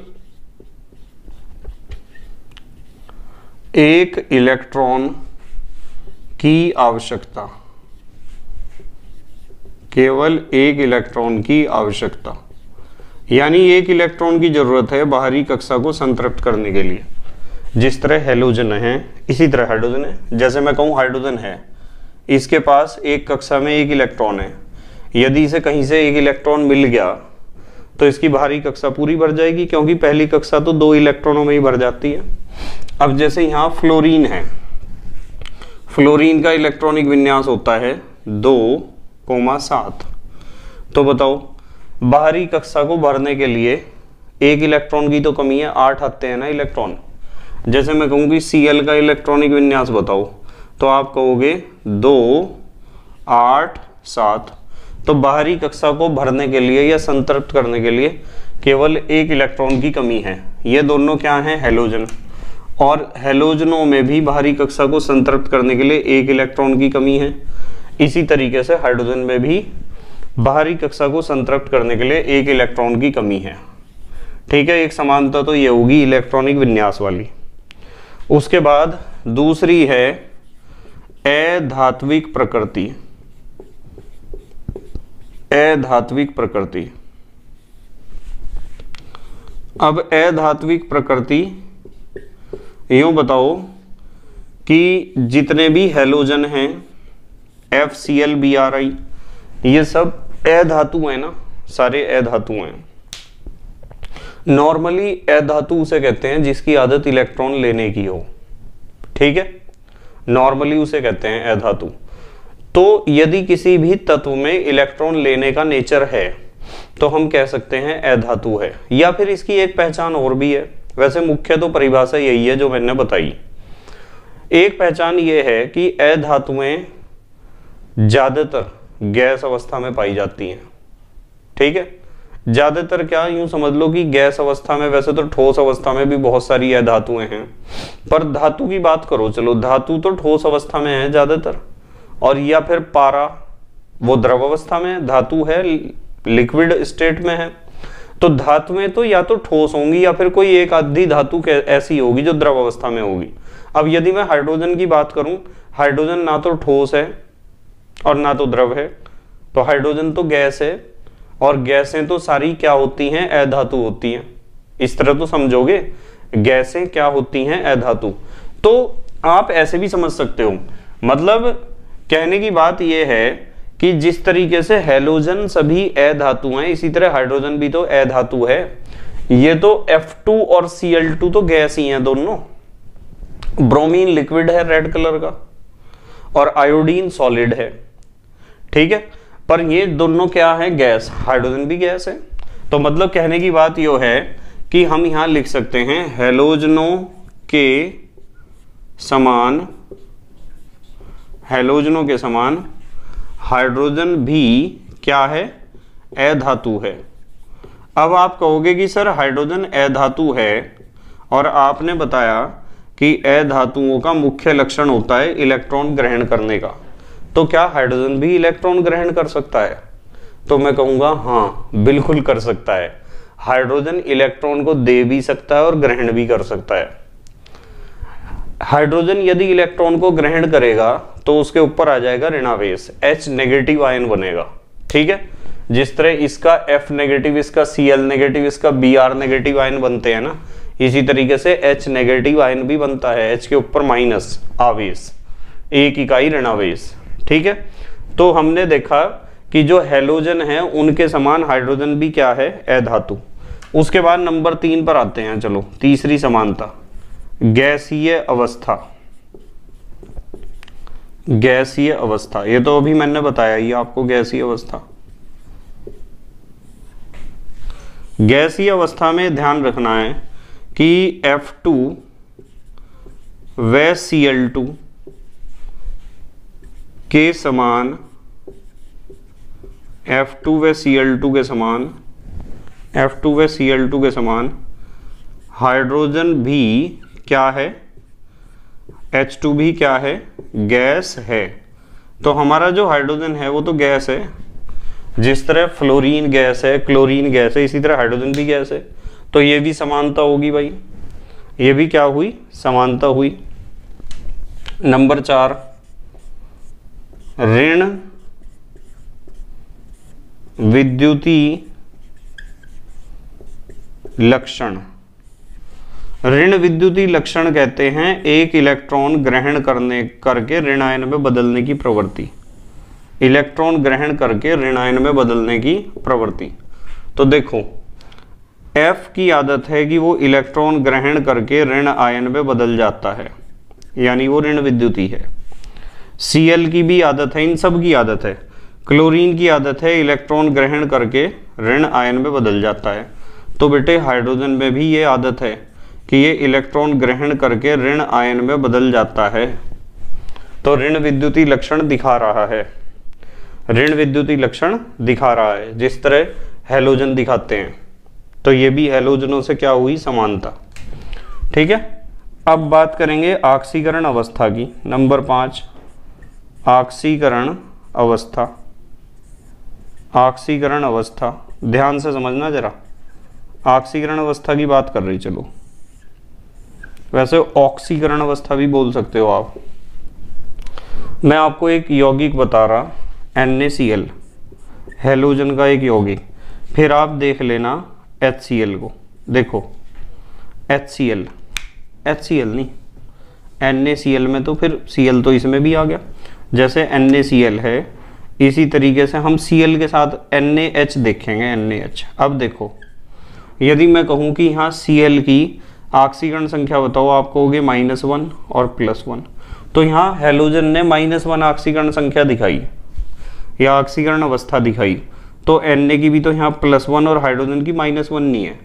1 इलेक्ट्रॉन की आवश्यकता, केवल 1 इलेक्ट्रॉन की आवश्यकता, यानी 1 इलेक्ट्रॉन की जरूरत है बाहरी कक्षा को संतृप्त करने के लिए। जिस तरह हैलोजन है इसी तरह हाइड्रोजन है। जैसे मैं कहूं हाइड्रोजन है, इसके पास एक कक्षा में 1 इलेक्ट्रॉन है, यदि इसे कहीं से 1 इलेक्ट्रॉन मिल गया तो इसकी बाहरी कक्षा पूरी भर जाएगी, क्योंकि पहली कक्षा तो 2 इलेक्ट्रॉनों में ही भर जाती है। अब जैसे यहाँ फ्लोरीन है, फ्लोरीन का इलेक्ट्रॉनिक विन्यास होता है 2,7। तो बताओ बाहरी कक्षा को भरने के लिए 1 इलेक्ट्रॉन की तो कमी है, 8 आते हैं ना इलेक्ट्रॉन। जैसे मैं कहूँगी Cl का इलेक्ट्रॉनिक विन्यास बताओ, तो आप कहोगे 2, 8, 7। तो बाहरी कक्षा को भरने के लिए या संतृप्त करने के लिए केवल 1 इलेक्ट्रॉन की कमी है। ये दोनों क्या हैं? हैलोजन। और हैलोजनों में भी बाहरी कक्षा को संतृप्त करने के लिए 1 इलेक्ट्रॉन की कमी है। इसी तरीके से हाइड्रोजन में भी बाहरी कक्षा को संतृप्त करने के लिए 1 इलेक्ट्रॉन की कमी है। ठीक है, एक समानता तो ये होगी इलेक्ट्रॉनिक विन्यास वाली। उसके बाद दूसरी है अधात्विक प्रकृति। अधात्विक प्रकृति। अब अधात्विक प्रकृति यूं बताओ कि जितने भी हैलोजन हैं FCl Bri, ये सब अधातु है ना, सारे अधातु हैं। नॉर्मली अधातु उसे कहते हैं जिसकी आदत इलेक्ट्रॉन लेने की हो। ठीक है, नॉर्मली उसे कहते हैं अधातु। तो यदि किसी भी तत्व में इलेक्ट्रॉन लेने का नेचर है तो हम कह सकते हैं अधातु है। या फिर इसकी एक पहचान और भी है, वैसे मुख्य तो परिभाषा यही है जो मैंने बताई। एक पहचान ये है कि अधातुएं ज्यादातर गैस अवस्था में पाई जाती हैं। ठीक है, ज्यादातर क्या, यूं समझ लो कि गैस अवस्था में, वैसे तो ठोस अवस्था में भी बहुत सारी अधातुएं हैं, पर धातु की बात करो, चलो धातु तो ठोस अवस्था में है ज्यादातर, और या फिर पारा वो द्रव अवस्था में, धातु है लिक्विड स्टेट में है। तो धातुएं तो या तो ठोस होंगी या फिर कोई एक आधी धातु ऐसी होगी जो द्रव अवस्था में होगी। अब यदि मैं हाइड्रोजन की बात करूं, हाइड्रोजन ना तो ठोस है और ना तो द्रव है, तो हाइड्रोजन तो गैस है, और गैसें तो सारी क्या होती हैं, अधातु होती हैं। इस तरह तो समझोगे, गैसें क्या होती हैं, अधातु। तो आप ऐसे भी समझ सकते हो, मतलब कहने की बात यह है कि जिस तरीके से हैलोजन सभी अधातु हैं, इसी तरह हाइड्रोजन भी तो अधातु है। ये तो F2 और Cl2 तो गैस ही हैं दोनों। ब्रोमीन लिक्विड है रेड कलर का, और आयोडीन सॉलिड है, ठीक है। पर ये दोनों क्या है, गैस। हाइड्रोजन भी गैस है। तो मतलब कहने की बात यो है कि हम यहां लिख सकते हैं हैलोजनों के समान हाइड्रोजन भी क्या है, अधातु है। अब आप कहोगे कि सर हाइड्रोजन अधातु है, और आपने बताया कि अधातुओं का मुख्य लक्षण होता है इलेक्ट्रॉन ग्रहण करने का, तो क्या हाइड्रोजन भी इलेक्ट्रॉन ग्रहण कर सकता है? तो मैं कहूंगा हाँ, बिल्कुल कर सकता है। हाइड्रोजन इलेक्ट्रॉन को दे भी सकता है और ग्रहण भी कर सकता है। हाइड्रोजन यदि इलेक्ट्रॉन को ग्रहण करेगा तो उसके ऊपर आ जाएगा ऋणावेश, H नेगेटिव आयन बनेगा, ठीक है। जिस तरह इसका F नेगेटिव, इसका Cl नेगेटिव, इसका Br नेगेटिव आयन बनते हैं ना, इसी तरीके से H नेगेटिव आयन भी बनता है, H के ऊपर माइनस आवेश, एक इकाई ऋणावेश, ठीक है। तो हमने देखा कि जो हैलोजन है उनके समान हाइड्रोजन भी क्या है, अधातु। उसके बाद नंबर 3 पर आते हैं। चलो, तीसरी समानता, गैसीय अवस्था। गैसीय अवस्था, ये तो अभी मैंने बताया ही आपको, गैसीय अवस्था। गैसीय अवस्था में ध्यान रखना है कि F2 व Cl2 के समान, F2 व Cl2 के समान, F2 व Cl2 के समान हाइड्रोजन भी क्या है, H2 भी क्या है, गैस है। तो हमारा जो हाइड्रोजन है वो तो गैस है। जिस तरह फ्लोरीन गैस है, क्लोरीन गैस है, इसी तरह हाइड्रोजन भी गैस है। तो ये भी समानता होगी भाई, ये भी क्या हुई, समानता हुई। नंबर 4, ऋण विद्युती लक्षण। ऋण विद्युती लक्षण कहते हैं एक इलेक्ट्रॉन ग्रहण करके ऋण आयन में बदलने की प्रवृत्ति। इलेक्ट्रॉन ग्रहण करके ऋण आयन में बदलने की प्रवृत्ति। तो देखो, F की आदत है कि वो इलेक्ट्रॉन ग्रहण करके ऋण आयन में बदल जाता है, यानी वो ऋण विद्युती है। Cl की भी आदत है, इन सब की आदत है। क्लोरीन की आदत है इलेक्ट्रॉन ग्रहण करके ऋण आयन में बदल जाता है। तो बेटे हाइड्रोजन में भी ये आदत है कि ये इलेक्ट्रॉन ग्रहण करके ऋण आयन में बदल जाता है। तो ऋण विद्युती लक्षण दिखा रहा है, ऋण विद्युती लक्षण दिखा रहा है, जिस तरह हैलोजन दिखाते हैं। तो ये भी हैलोजनों से क्या हुई, समानता, ठीक है। अब बात करेंगे ऑक्सीकरण अवस्था की। नंबर 5, ऑक्सीकरण अवस्था। ऑक्सीकरण अवस्था ध्यान से समझना जरा, ऑक्सीकरण अवस्था की बात कर रही। चलो, वैसे ऑक्सीकरण अवस्था भी बोल सकते हो आप। मैं आपको एक यौगिक बता रहा, NaCl, हैलोजन का एक यौगिक। फिर आप देख लेना HCl को। देखो HCl नहीं, NaCl में तो फिर Cl तो इसमें भी आ गया। जैसे NaCl है, इसी तरीके से हम Cl के साथ NaH देखेंगे, NaH। अब देखो, यदि मैं कहूं कि यहाँ Cl की ऑक्सीकरण संख्या बताओ, आप कहोगे -1 और +1। तो यहाँ हैलोजन ने -1 ऑक्सीकरण संख्या दिखाई या ऑक्सीकरण अवस्था दिखाई, तो Na की भी तो यहाँ +1 और हाइड्रोजन की -1 नहीं है।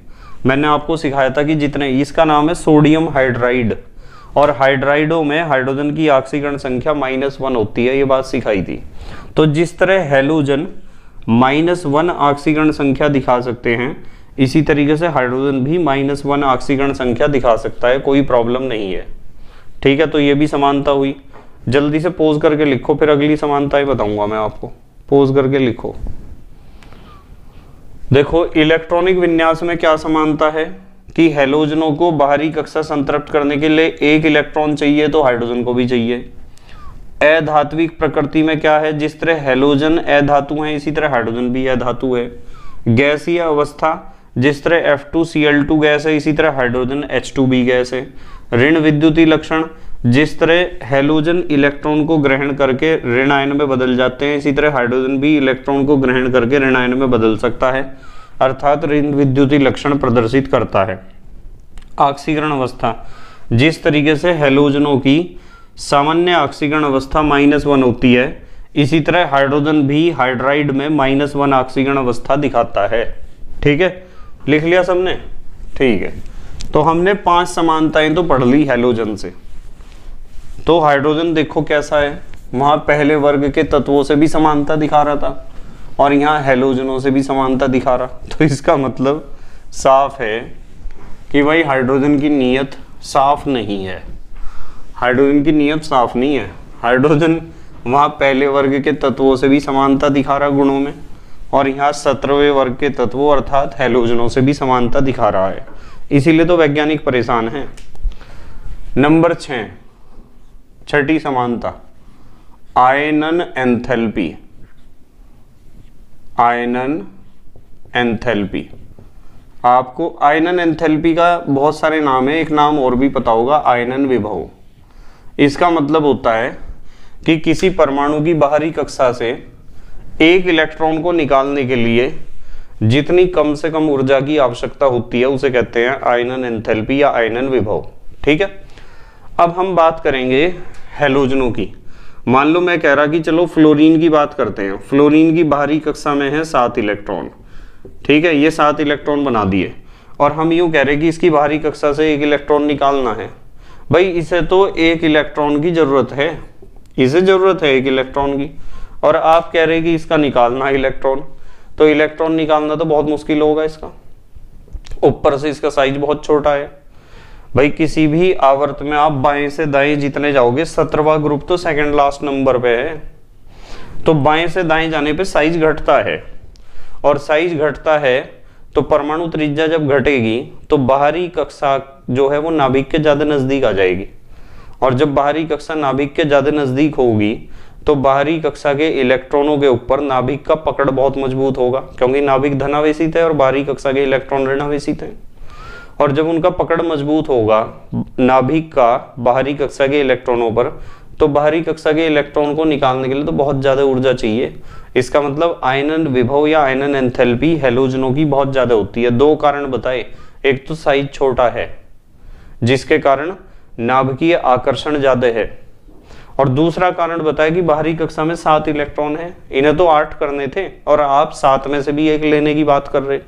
मैंने आपको सिखाया था कि जितने, इसका नाम है सोडियम हाइड्राइड, और हाइड्राइडों में हाइड्रोजन की ऑक्सीकरण संख्या -1 होती है, ये बात सिखाई थी। तो जिस तरह हैलोजन -1 ऑक्सीकरण संख्या दिखा सकते हैं, इसी तरीके से हाइड्रोजन भी -1 ऑक्सीकरण संख्या दिखा सकता है, कोई प्रॉब्लम नहीं है, ठीक है। तो ये भी समानता हुई। जल्दी से पोज करके लिखो, फिर अगली समानताएं बताऊंगा मैं आपको। पोज करके लिखो। देखो इलेक्ट्रॉनिक विन्यास में क्या समानता है कि हैलोजनों को बाहरी कक्षा संतृप्त करने के लिए एक इलेक्ट्रॉन चाहिए तो हाइड्रोजन को भी चाहिए। अधात्विक प्रकृति में क्या है, जिस तरह हैलोजन अधातु है इसी तरह हाइड्रोजन भी अधातु है। गैसीय अवस्था, जिस तरह F2Cl2 गैस है इसी तरह हाइड्रोजन H2 गैस है। ऋण विद्युतीय लक्षण, जिस तरह हैलोजन इलेक्ट्रॉन को ग्रहण करके ऋण आयन में बदल जाते हैं इसी तरह हाइड्रोजन भी इलेक्ट्रॉन को ग्रहण करके ऋण आयन में बदल सकता है, अर्थात ऋण विद्युतीय लक्षण प्रदर्शित करता है। ऑक्सीकरण अवस्था, जिस तरीके से हैलोजनों की सामान्य ऑक्सीकरण अवस्था -1 होती है इसी तरह हाइड्रोजन भी हाइड्राइड में -1 ऑक्सीकरण अवस्था दिखाता है। ठीक है, लिख लिया सबने? ठीक है, तो हमने 5 समानताएं तो पढ़ ली हैलोजन से। तो हाइड्रोजन देखो कैसा है, वहां पहले वर्ग के तत्वों से भी समानता दिखा रहा था और यहाँ हैलोजनों से भी समानता दिखा रहा, तो इसका मतलब साफ है कि भाई हाइड्रोजन की नीयत साफ नहीं है। हाइड्रोजन की नीयत साफ नहीं है। हाइड्रोजन वहां पहले वर्ग के तत्वों से भी समानता दिखा रहा गुणों में और यहाँ 17वें वर्ग के तत्वों अर्थात हैलोजनों से भी समानता दिखा रहा है, इसीलिए तो वैज्ञानिक परेशान है। नंबर 6, छठी समानता, आयनन एंथैल्पी। आयनन एंथैल्पी, आपको आयनन एंथैल्पी का बहुत सारे नाम है, एक नाम और भी पता होगा, आयनन विभव। इसका मतलब होता है कि किसी परमाणु की बाहरी कक्षा से एक इलेक्ट्रॉन को निकालने के लिए जितनी कम से कम ऊर्जा की आवश्यकता होती है उसे कहते हैं आयनन एंथैल्पी या आयनन विभव। ठीक है, अब हम बात करेंगे हैलोजनों की। मान लो मैं कह रहा कि चलो फ्लोरीन की बात करते हैं। फ्लोरीन की बाहरी कक्षा में है 7 इलेक्ट्रॉन। ठीक है, ये 7 इलेक्ट्रॉन बना दिए और हम यूं कह रहे कि इसकी बाहरी कक्षा से एक इलेक्ट्रॉन निकालना है। भाई इसे तो एक इलेक्ट्रॉन की जरूरत है, इसे जरूरत है एक इलेक्ट्रॉन की, और आप कह रहे कि इसका निकालना इलेक्ट्रॉन, तो इलेक्ट्रॉन निकालना तो बहुत मुश्किल होगा इसका। ऊपर से इसका साइज बहुत छोटा है। भाई किसी भी आवर्त में आप बाएं से दाएं जितने जाओगे, 17वां ग्रुप तो सेकंड लास्ट नंबर पे है, तो बाएं से दाएं जाने पे साइज घटता है और साइज घटता है तो परमाणु त्रिज्या जब घटेगी तो बाहरी कक्षा जो है वो नाभिक के ज्यादा नजदीक आ जाएगी, और जब बाहरी कक्षा नाभिक के ज्यादा नजदीक होगी तो बाहरी कक्षा के इलेक्ट्रॉनों के ऊपर नाभिक का पकड़ बहुत मजबूत होगा, क्योंकि नाभिक धनावेशित है और बाहरी कक्षा के इलेक्ट्रॉन ऋणावेशित है। और जब उनका पकड़ मजबूत होगा नाभिक का बाहरी कक्षा के इलेक्ट्रॉनों पर, तो बाहरी कक्षा के इलेक्ट्रॉन को निकालने के लिए तो बहुत ज्यादा ऊर्जा चाहिए। इसका मतलब आयनन विभव या आयनन एंथैल्पी हैलोजनों की बहुत ज्यादा होती है। 2 कारण बताए, एक तो साइज छोटा है जिसके कारण नाभिकीय आकर्षण ज्यादा है, और दूसरा कारण बताया कि बाहरी कक्षा में 7 इलेक्ट्रॉन है, इन्हें तो 8 करने थे और आप 7 में से भी एक लेने की बात कर रहे,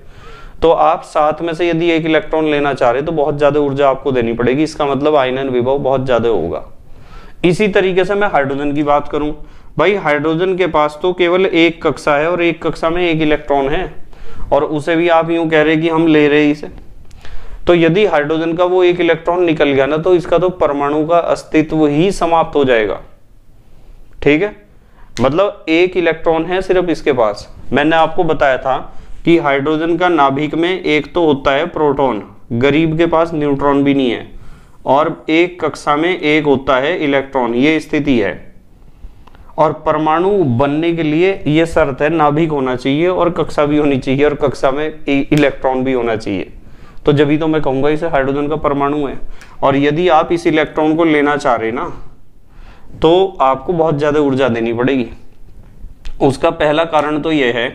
तो आप 7 में से यदि एक इलेक्ट्रॉन लेना चाह रहे तो बहुत ज्यादा ऊर्जा आपको देनी पड़ेगी। इसका मतलब आयनन विभव बहुत ज्यादा होगा। इसी तरीके से मैं हाइड्रोजन की बात करूं, भाई हाइड्रोजन के पास तो केवल एक कक्षा है और एक कक्षा में एक इलेक्ट्रॉन है, और उसे भी आप यूं कह रहे कि हम ले रहे इसे, तो यदि हाइड्रोजन का वो एक इलेक्ट्रॉन निकल गया ना तो इसका तो परमाणु का अस्तित्व ही समाप्त हो जाएगा। ठीक है, मतलब एक इलेक्ट्रॉन है सिर्फ इसके पास। मैंने आपको बताया था कि हाइड्रोजन का नाभिक में एक तो होता है प्रोटॉन, गरीब के पास न्यूट्रॉन भी नहीं है, और एक कक्षा में एक होता है इलेक्ट्रॉन, ये स्थिति है। और परमाणु बनने के लिए ये शर्त है नाभिक होना चाहिए और कक्षा भी होनी चाहिए और कक्षा में इलेक्ट्रॉन भी होना चाहिए, तो जब ही तो मैं कहूंगा इसे हाइड्रोजन का परमाणु है। और यदि आप इस इलेक्ट्रॉन को लेना चाह रहे ना तो आपको बहुत ज्यादा ऊर्जा देनी पड़ेगी। उसका पहला कारण तो यह है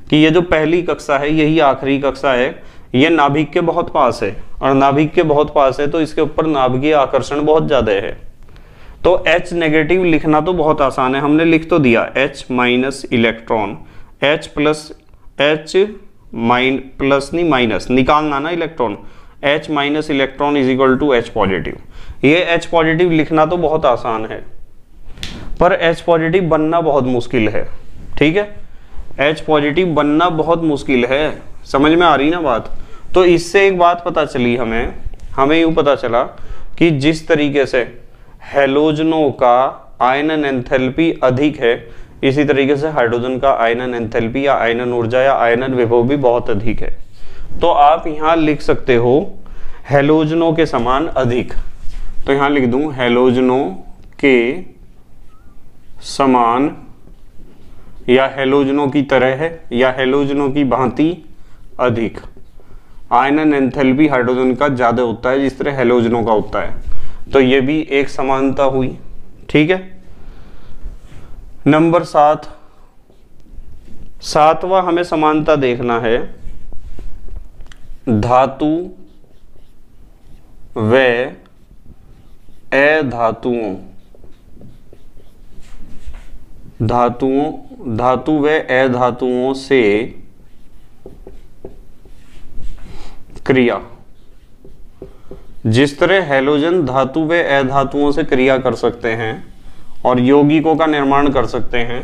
कि ये जो पहली कक्षा है यही आखिरी कक्षा है, ये नाभिक के बहुत पास है, और नाभिक के बहुत पास है तो इसके ऊपर नाभिकीय आकर्षण बहुत ज्यादा है। तो H नेगेटिव लिखना तो बहुत आसान है, हमने लिख तो दिया H minus electron, H plus नहीं माइनस निकालना ना electron, H minus electron is equal to H positive. ये H पॉजिटिव लिखना तो बहुत आसान है पर H पॉजिटिव बनना बहुत मुश्किल है। ठीक है, H पॉजिटिव बनना बहुत मुश्किल है, समझ में आ रही ना बात। तो इससे एक बात पता चली हमें यूं पता चला कि जिस तरीके से हैलोजनों का आयनन एंथैल्पी अधिक है, इसी तरीके से हाइड्रोजन का आयनन एंथैल्पी या आयनन ऊर्जा या आयनन विभव भी बहुत अधिक है। तो आप यहां लिख सकते हो हैलोजनों के समान अधिक, तो यहां लिख दूं हैलोजनों के समान या हैलोजनों की तरह है या हैलोजनों की भांति अधिक। आयनन एंथैल्पी हाइड्रोजन का ज्यादा होता है जिस तरह हैलोजनों का होता है, तो ये भी एक समानता हुई। ठीक है। नंबर 7, सातवां हमें समानता देखना है धातु व अधातुओं, धातु व अधातुओं से क्रिया। जिस तरह हैलोजन धातु व अधातुओं से क्रिया कर सकते हैं और यौगिकों का निर्माण कर सकते हैं,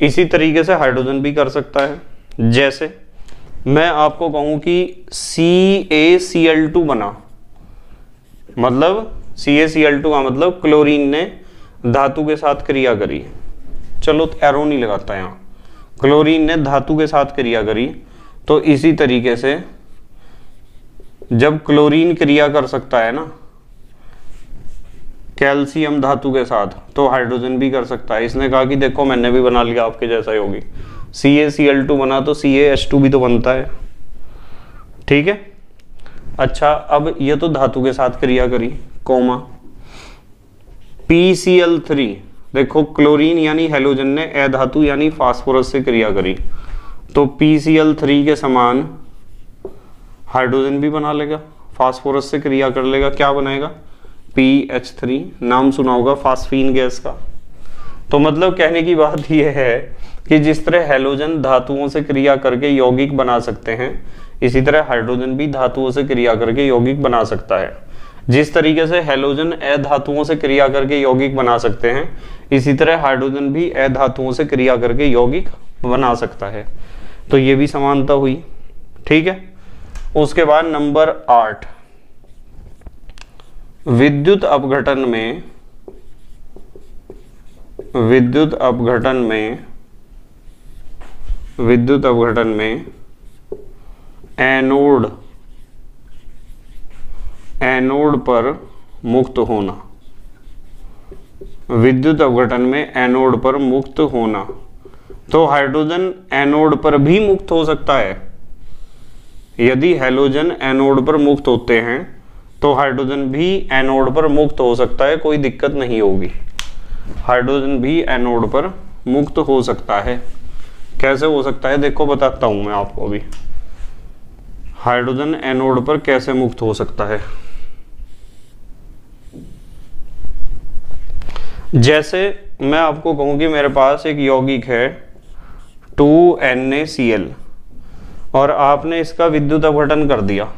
इसी तरीके से हाइड्रोजन भी कर सकता है। जैसे मैं आपको कहूं कि CaCl2 बना, मतलब CaCl2 का मतलब क्लोरीन ने धातु के साथ क्रिया करी। चलो एरो नहीं लगाता यहां, क्लोरीन ने धातु के साथ क्रिया करी, तो इसी तरीके से जब क्लोरीन क्रिया कर सकता है ना कैल्शियम धातु के साथ, तो हाइड्रोजन भी कर सकता है। इसने कहा कि देखो मैंने भी बना लिया आपके जैसा ही होगी, CaCl2 बना तो CaH2 भी तो बनता है। ठीक है। अच्छा, अब ये तो धातु के साथ क्रिया करी, कोमा PCl3, देखो क्लोरीन यानी हैलोजन ने अधातु यानी फास्फोरस से क्रिया करी, तो PCl3 के समान हाइड्रोजन भी बना लेगा, फास्फोरस से क्रिया कर लेगा, क्या बनाएगा PH3। नाम सुना होगा फास्फीन गैस का। तो मतलब कहने की बात यह है कि जिस तरह हैलोजन धातुओं से क्रिया करके यौगिक बना सकते हैं, इसी तरह हाइड्रोजन भी धातुओं से क्रिया करके यौगिक बना सकता है। जिस तरीके से हैलोजन अधातुओं से क्रिया करके यौगिक बना सकते हैं, इसी तरह हाइड्रोजन भी अधातुओं से क्रिया करके यौगिक बना सकता है। तो ये भी समानता हुई। ठीक है। उसके बाद नंबर 8, विद्युत अपघटन में एनोड पर मुक्त होना, विद्युत अपघटन में एनोड पर मुक्त होना। तो हाइड्रोजन एनोड पर भी मुक्त हो सकता है। यदि हैलोजन एनोड पर मुक्त होते हैं तो हाइड्रोजन भी एनोड पर मुक्त हो सकता है, कोई दिक्कत नहीं होगी। हाइड्रोजन भी एनोड पर मुक्त हो सकता है। कैसे हो सकता है देखो बताता हूं मैं आपको अभी, हाइड्रोजन एनोड पर कैसे मुक्त हो सकता है। जैसे मैं आपको कहूं कि मेरे पास एक यौगिक है 2NaCl और आपने इसका विद्युत अपघटन कर दिया,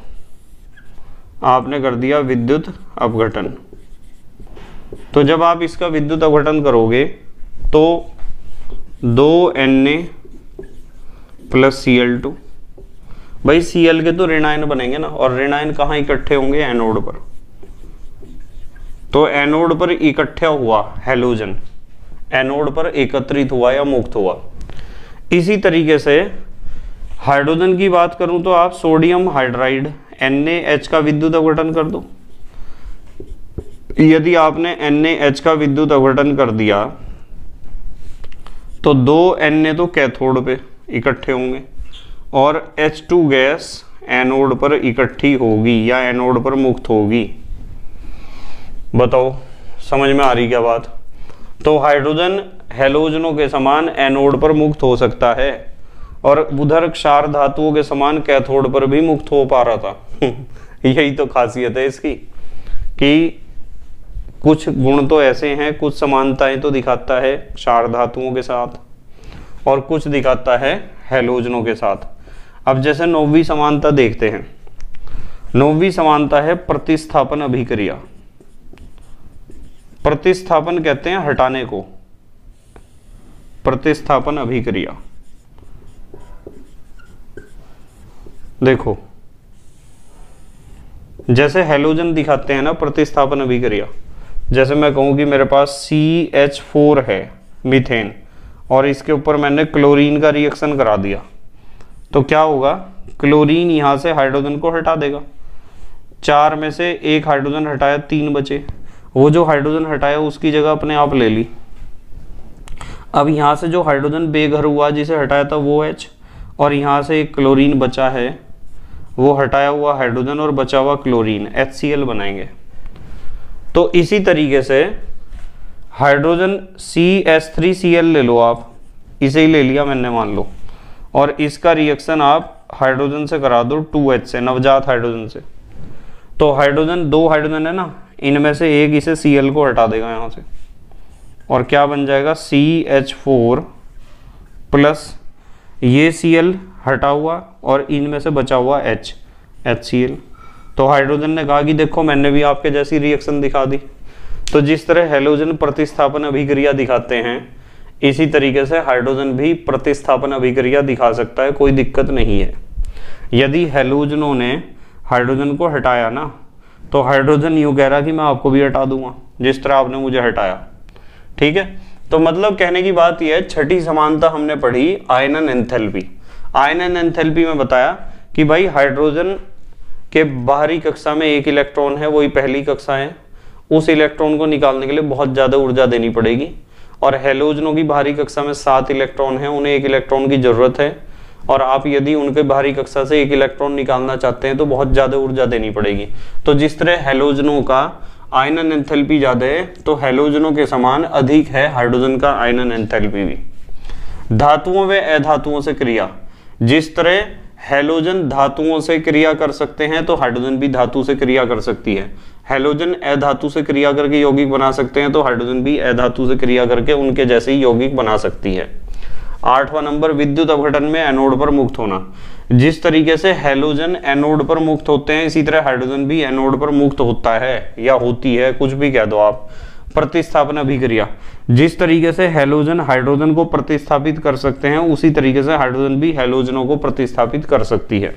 आपने कर दिया विद्युत अपघटन। तो जब आप इसका विद्युत अपघटन करोगे तो 2Na + Cl2, भाई Cl के तो ऋणायन बनेंगे ना, और ऋणायन कहाँ इकट्ठे होंगे एनोड पर। तो एनोड पर इकट्ठा हुआ हैलोजन एनोड पर एकत्रित हुआ या मुक्त हुआ। इसी तरीके से हाइड्रोजन की बात करूं तो आप सोडियम हाइड्राइड NaH का विद्युत अपघटन कर दो। यदि आपने NaH का विद्युत अपघटन कर दिया तो 2Na तो कैथोड पे इकट्ठे होंगे और H2 गैस एनोड पर इकट्ठी होगी या एनोड पर मुक्त होगी। बताओ समझ में आ रही क्या बात। तो हाइड्रोजन हैलोजनों के समान एनोड पर मुक्त हो सकता है और उधर क्षार धातुओं के समान कैथोड पर भी मुक्त हो पा रहा था। यही तो खासियत है इसकी कि कुछ गुण तो ऐसे हैं, कुछ समानताएं तो दिखाता है क्षार धातुओं के साथ और कुछ दिखाता है हैलोजनों के साथ। अब जैसे 9वीं समानता देखते हैं। 9वीं समानता है प्रतिस्थापन अभिक्रिया। प्रतिस्थापन कहते हैं हटाने को, प्रतिस्थापन अभिक्रिया। देखो जैसे हैलोजन दिखाते हैं ना प्रतिस्थापन अभिक्रिया, जैसे मैं कहूं कि मेरे पास CH4 है मीथेन और इसके ऊपर मैंने क्लोरीन का रिएक्शन करा दिया, तो क्या होगा, क्लोरीन यहाँ से हाइड्रोजन को हटा देगा। 4 में से 1 हाइड्रोजन हटाया, 3 बचे। वो जो हाइड्रोजन हटाया उसकी जगह अपने आप ले ली। अब यहाँ से जो हाइड्रोजन बेघर हुआ जिसे हटाया था वो H, और यहाँ से एक क्लोरीन बचा है, वो हटाया हुआ हाइड्रोजन और बचा हुआ क्लोरीन, HCl बनाएंगे। तो इसी तरीके से हाइड्रोजन CH3Cl ले लो आप, इसे ही ले लिया मैंने मान लो, और इसका रिएक्शन आप हाइड्रोजन से करा दो 2H से, नवजात हाइड्रोजन से। तो हाइड्रोजन 2 हाइड्रोजन है ना, इनमें से एक इसे Cl को हटा देगा यहाँ से, और क्या बन जाएगा CH4 प्लस ये Cl हटा हुआ और इनमें से बचा हुआ H, HCl। तो हाइड्रोजन ने कहा कि देखो मैंने भी आपके जैसी रिएक्शन दिखा दी। तो जिस तरह हैलोजन प्रतिस्थापन अभिक्रिया दिखाते हैं, इसी तरीके से हाइड्रोजन भी प्रतिस्थापन अभिक्रिया दिखा सकता है, कोई दिक्कत नहीं है। यदि हैलोजनों ने हाइड्रोजन को हटाया ना, तो हाइड्रोजन यूँ कह रहा कि मैं आपको भी हटा दूंगा जिस तरह आपने मुझे हटाया। ठीक है, तो मतलब कहने की बात यह है, छठी समानता हमने पढ़ी आयनन एंथैल्पी। आयनन एंथैल्पी में बताया कि भाई हाइड्रोजन के बाहरी कक्षा में 1 इलेक्ट्रॉन है, वही पहली कक्षा है, उस इलेक्ट्रॉन को निकालने के लिए बहुत ज़्यादा ऊर्जा देनी पड़ेगी। और हैलोजनों की बाहरी कक्षा में 7 इलेक्ट्रॉन है, उन्हें 1 इलेक्ट्रॉन की जरूरत है, और आप यदि उनके बाहरी कक्षा से 1 इलेक्ट्रॉन निकालना चाहते हैं तो बहुत ज़्यादा ऊर्जा देनी पड़ेगी। तो जिस तरह हैलोजनों का आयनन एंथैल्पी ज़्यादा है, तो हैलोजनों के समान अधिक है हाइड्रोजन का आयनन एंथैल्पी भी। धातुओं व अधातुओं से क्रिया, जिस तरह हैलोजन धातुओं से क्रिया कर सकते हैं तो हाइड्रोजन भी धातु से क्रिया कर सकती है। हैलोजन अधातु से क्रिया करके यौगिक बना सकते हैं तो हाइड्रोजन भी अधातु से क्रिया करके उनके जैसे ही यौगिक बना सकती है। 8वां नंबर, विद्युत अपघटन में एनोड पर मुक्त होना। जिस तरीके से हैलोजन एनोड पर मुक्त होते हैं, इसी तरह हाइड्रोजन भी एनोड पर मुक्त होता है या होती है, कुछ भी कह दो आप। प्रतिस्थापन अभिक्रिया, जिस तरीके से हैलोजन हाइड्रोजन को प्रतिस्थापित कर सकते हैं, उसी तरीके से हाइड्रोजन भी हैलोजनों को प्रतिस्थापित कर सकती है।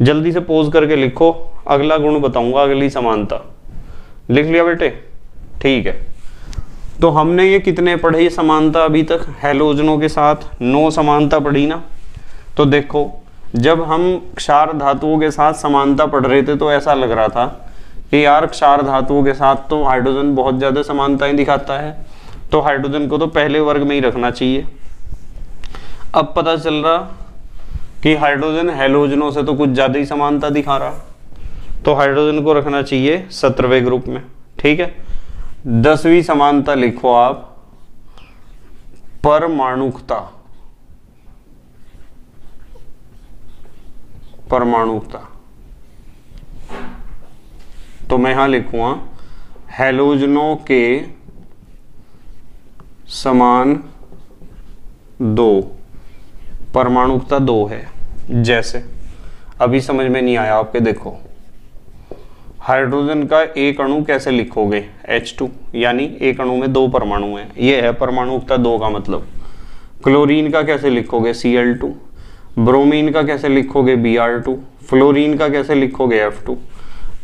जल्दी से पोज करके लिखो, अगला गुण बताऊंगा, अगली समानता। लिख लिया बेटे? ठीक है। तो हमने ये कितने पढ़े समानता अभी तक हैलोजनों के साथ? 9 समानता पढ़ी ना। तो देखो, जब हम क्षार धातुओं के साथ समानता पढ़ रहे थे तो ऐसा लग रहा था कि यार क्षार धातुओं के साथ तो हाइड्रोजन बहुत ज्यादा समानताएं दिखाता है, तो हाइड्रोजन को तो पहले वर्ग में ही रखना चाहिए। अब पता चल रहा कि हाइड्रोजन हैलोजनों से तो कुछ ज्यादा ही समानता दिखा रहा, तो हाइड्रोजन को रखना चाहिए 17वें ग्रुप में। ठीक है, 10वीं समानता लिखो आप, परमाणुकता। परमाणुकता, तो मैं यहां लिखूंगा हैलोजनों के समान 2, परमाणुकता 2 है। जैसे अभी समझ में नहीं आया आपके, देखो हाइड्रोजन का एक अणु कैसे लिखोगे? H2, यानी एक अणु में 2 परमाणु हैं, ये है परमाणुकता 2 का मतलब। क्लोरीन का कैसे लिखोगे? Cl2। ब्रोमीन का कैसे लिखोगे? Br2। फ्लोरीन का कैसे लिखोगे? F2।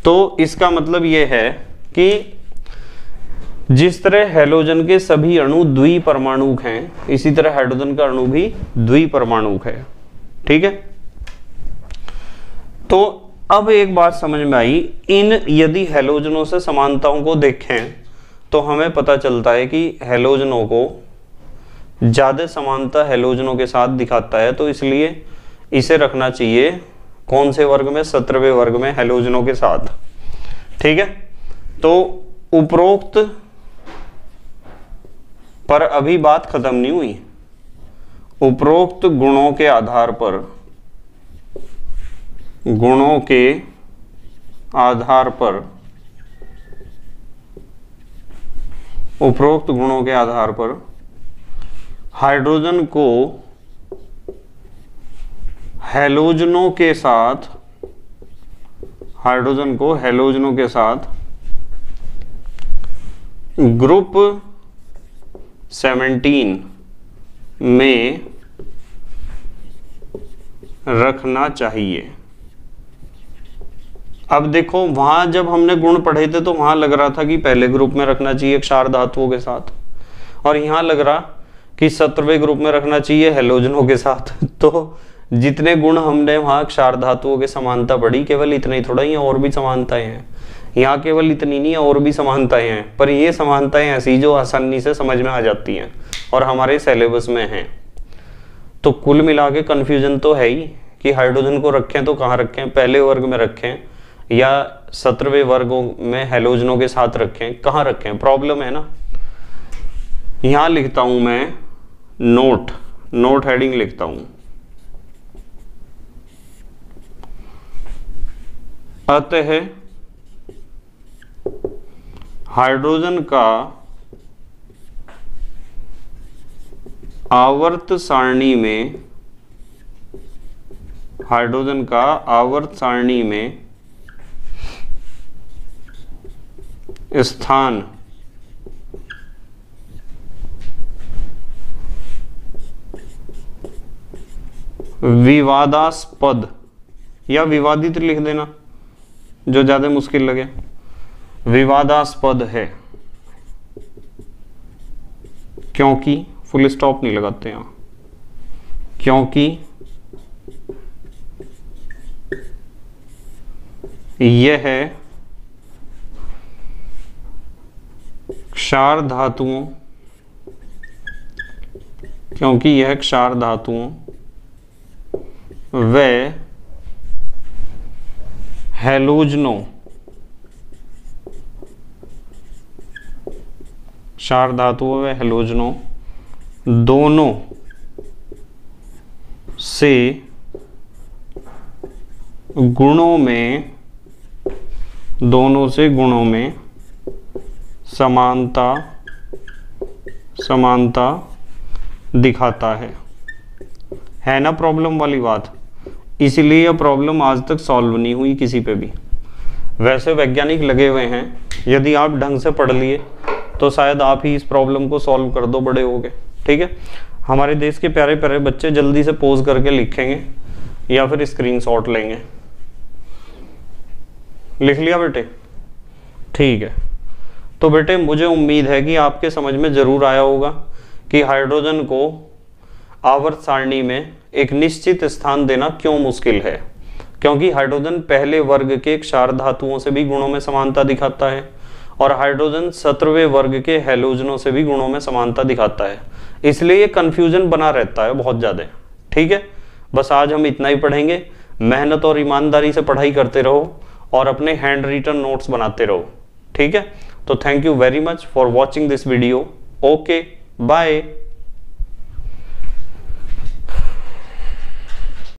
तो इसका मतलब ये है कि जिस तरह हैलोजन के सभी अणु द्विपरमाणुक हैं, इसी तरह हाइड्रोजन का अणु भी द्विपरमाणुक है। ठीक है, तो अब एक बात समझ में आई, इन यदि हैलोजनों से समानताओं को देखें तो हमें पता चलता है कि हैलोजनों को ज्यादा समानता हैलोजनों के साथ दिखाता है, तो इसलिए इसे रखना चाहिए कौन से वर्ग में? 17वें वर्ग में हैलोजनों के साथ। ठीक है, तो उपरोक्त पर अभी बात खत्म नहीं हुई। उपरोक्त गुणों के आधार पर, गुणों के आधार पर, उपरोक्त गुणों के आधार पर हाइड्रोजन को हैलोजनों के साथ, हाइड्रोजन को हैलोजनों के साथ ग्रुप 17 में रखना चाहिए। अब देखो, वहां जब हमने गुण पढ़े थे तो वहां लग रहा था कि पहले ग्रुप में रखना चाहिए क्षार धातुओं के साथ, और यहां लग रहा कि 17वें ग्रुप में रखना चाहिए हैलोजनों के साथ। तो जितने गुण हमने वहां क्षार धातुओं के समानता पढ़ी, केवल इतने ही थोड़ा ही और भी समानताएं हैं। यहाँ केवल इतनी नहीं है, और भी समानताएं हैं, पर ये समानताएं ऐसी जो आसानी से समझ में आ जाती हैं और हमारे सिलेबस में हैं। तो कुल मिला के कन्फ्यूजन तो है ही कि हाइड्रोजन को रखें तो कहाँ रखें, पहले वर्ग में रखें या 17वें वर्गों में हैलोजनों के साथ रखें, कहाँ रखें, प्रॉब्लम है ना। यहां लिखता हूं मैं नोट हेडिंग लिखता हूं, अतः हाइड्रोजन का आवर्त सारणी में स्थान विवादास्पद या विवादित लिख देना जो ज्यादा मुश्किल लगे, विवादास्पद है, क्योंकि फुल स्टॉप नहीं लगाते हैं, क्योंकि यह क्षार धातुओं व हैलोजनों, क्षार धातुओं व हैलोजनों दोनों से गुणों में समानता दिखाता है ना प्रॉब्लम वाली बात। इसलिए यह प्रॉब्लम आज तक सॉल्व नहीं हुई किसी पे भी। वैसे वैज्ञानिक लगे हुए हैं, यदि आप ढंग से पढ़ लिए तो शायद आप ही इस प्रॉब्लम को सॉल्व कर दो बड़े होगे। ठीक है, हमारे देश के प्यारे प्यारे बच्चे जल्दी से पोज करके लिखेंगे या फिर स्क्रीनशॉट लेंगे। लिख लिया बेटे? ठीक है, तो बेटे मुझे उम्मीद है कि आपके समझ में जरूर आया होगा कि हाइड्रोजन को आवर्त सारणी में एक निश्चित स्थान देना क्यों मुश्किल है, क्योंकि हाइड्रोजन पहले वर्ग के क्षार धातुओं से भी गुणों में समानता दिखाता है और हाइड्रोजन 17वें वर्ग के हैलोजनों से भी गुणों में समानता दिखाता है। इसलिए ये कंफ्यूजन बना रहता है बहुत ज्यादा। ठीक है, बस आज हम इतना ही पढ़ेंगे। मेहनत और ईमानदारी से पढ़ाई करते रहो और अपने हैंड रिटन नोट्स बनाते रहो। ठीक है, तो thank you very much for watching this video. Okay, bye.